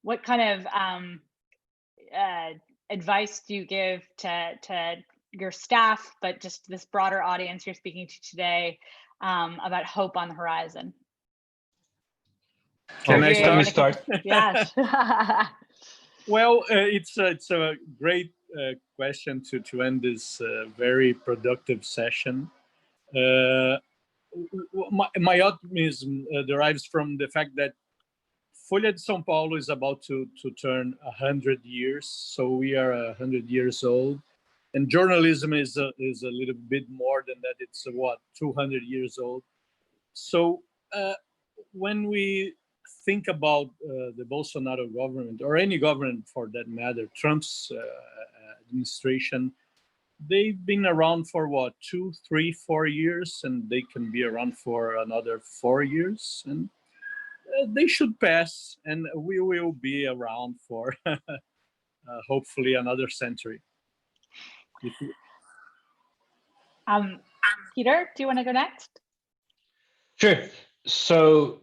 What kind of advice do you give to your staff, but just this broader audience you're speaking to today about hope on the horizon? Can I start? Yes. Well, it's a great question to end this very productive session. My optimism derives from the fact that Folha de São Paulo is about to turn 100 years, so we are 100 years old, and journalism is a little bit more than that. It's 200 years old. So when we think about the Bolsonaro government, or any government for that matter, Trump's administration, they've been around for 2, 3, 4 years, and they can be around for another 4 years, and they should pass, and we will be around for hopefully another century. Peter, do you want to go next? Sure. So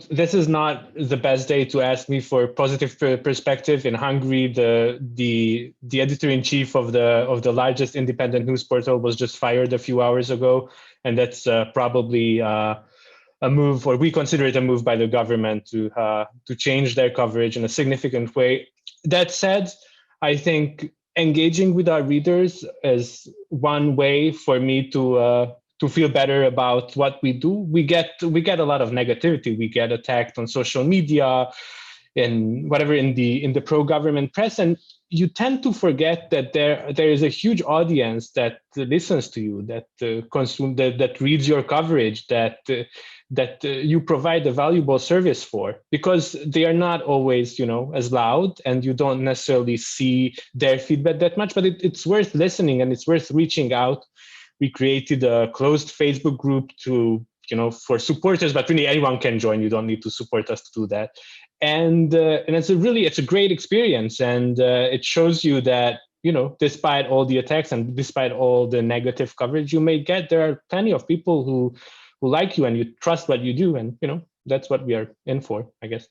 this is not the best day to ask me for positive perspective. In Hungary, the editor-in-chief of the largest independent news portal was just fired a few hours ago, and that's probably a move, or we consider it a move by the government to change their coverage in a significant way. That said, I think engaging with our readers is one way for me to feel better about what we do. We get a lot of negativity. We get attacked on social media and whatever in the pro-government press, and you tend to forget that there is a huge audience that listens to you, that reads your coverage, that you provide a valuable service for, because they are not always, as loud, and you don't necessarily see their feedback that much, but it's worth listening and it's worth reaching out. We created a closed Facebook group for supporters, but really anyone can join. You don't need to support us to do that. And it's a great experience, and it shows you that, despite all the attacks and despite all the negative coverage you may get, there are plenty of people who like you and you trust what you do, and that's what we are in for, I guess.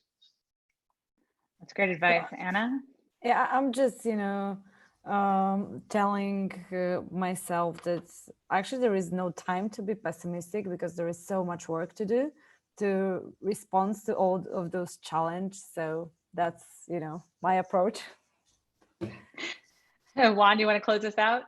That's great advice. Anna? Yeah, I'm just telling myself that actually there is no time to be pessimistic, because there is so much work to do to respond to all of those challenges. So that's my approach. Juan, do you want to close us out?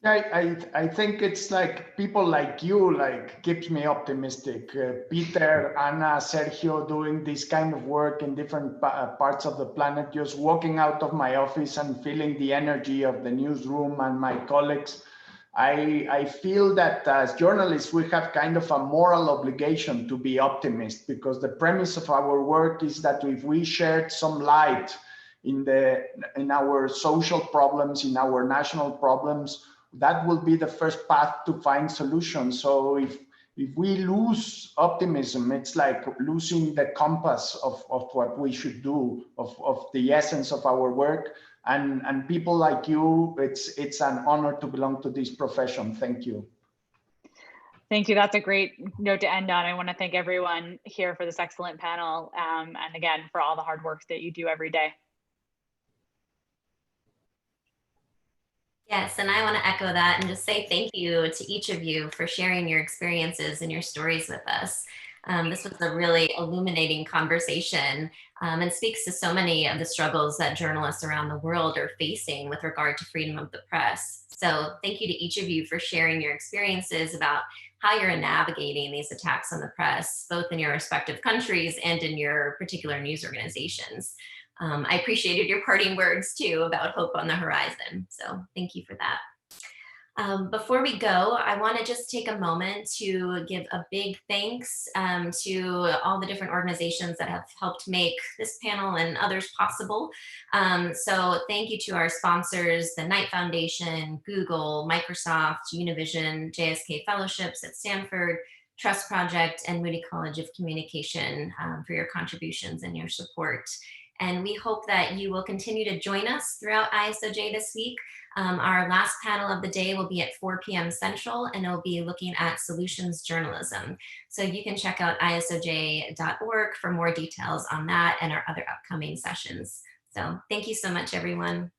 I think it's like people like you keeps me optimistic. Peter, Anna, Sergio doing this kind of work in different parts of the planet, just walking out of my office and feeling the energy of the newsroom and my colleagues. I feel that as journalists, we have kind of a moral obligation to be optimists, because the premise of our work is that if we shared some light in our social problems, in our national problems, that will be the first path to find solutions. So if we lose optimism, it's like losing the compass of what we should do, of the essence of our work. And people like you, it's an honor to belong to this profession. Thank you. Thank you. That's a great note to end on. I want to thank everyone here for this excellent panel, and again, for all the hard work that you do every day. Yes, and I want to echo that and just say thank you to each of you for sharing your experiences and your stories with us. This was a really illuminating conversation, and speaks to so many of the struggles that journalists around the world are facing with regard to freedom of the press. So thank you to each of you for sharing your experiences about how you're navigating these attacks on the press, both in your respective countries and in your particular news organizations. I appreciated your parting words too about hope on the horizon. So thank you for that. Before we go, I want to just take a moment to give a big thanks to all the different organizations that have helped make this panel and others possible. So thank you to our sponsors, the Knight Foundation, Google, Microsoft, Univision, JSK Fellowships at Stanford, Trust Project, and Moody College of Communication for your contributions and your support. And we hope that you will continue to join us throughout ISOJ this week. Our last panel of the day will be at 4 p.m. Central, and it'll be looking at solutions journalism. So you can check out isoj.org for more details on that and our other upcoming sessions. So thank you so much, everyone.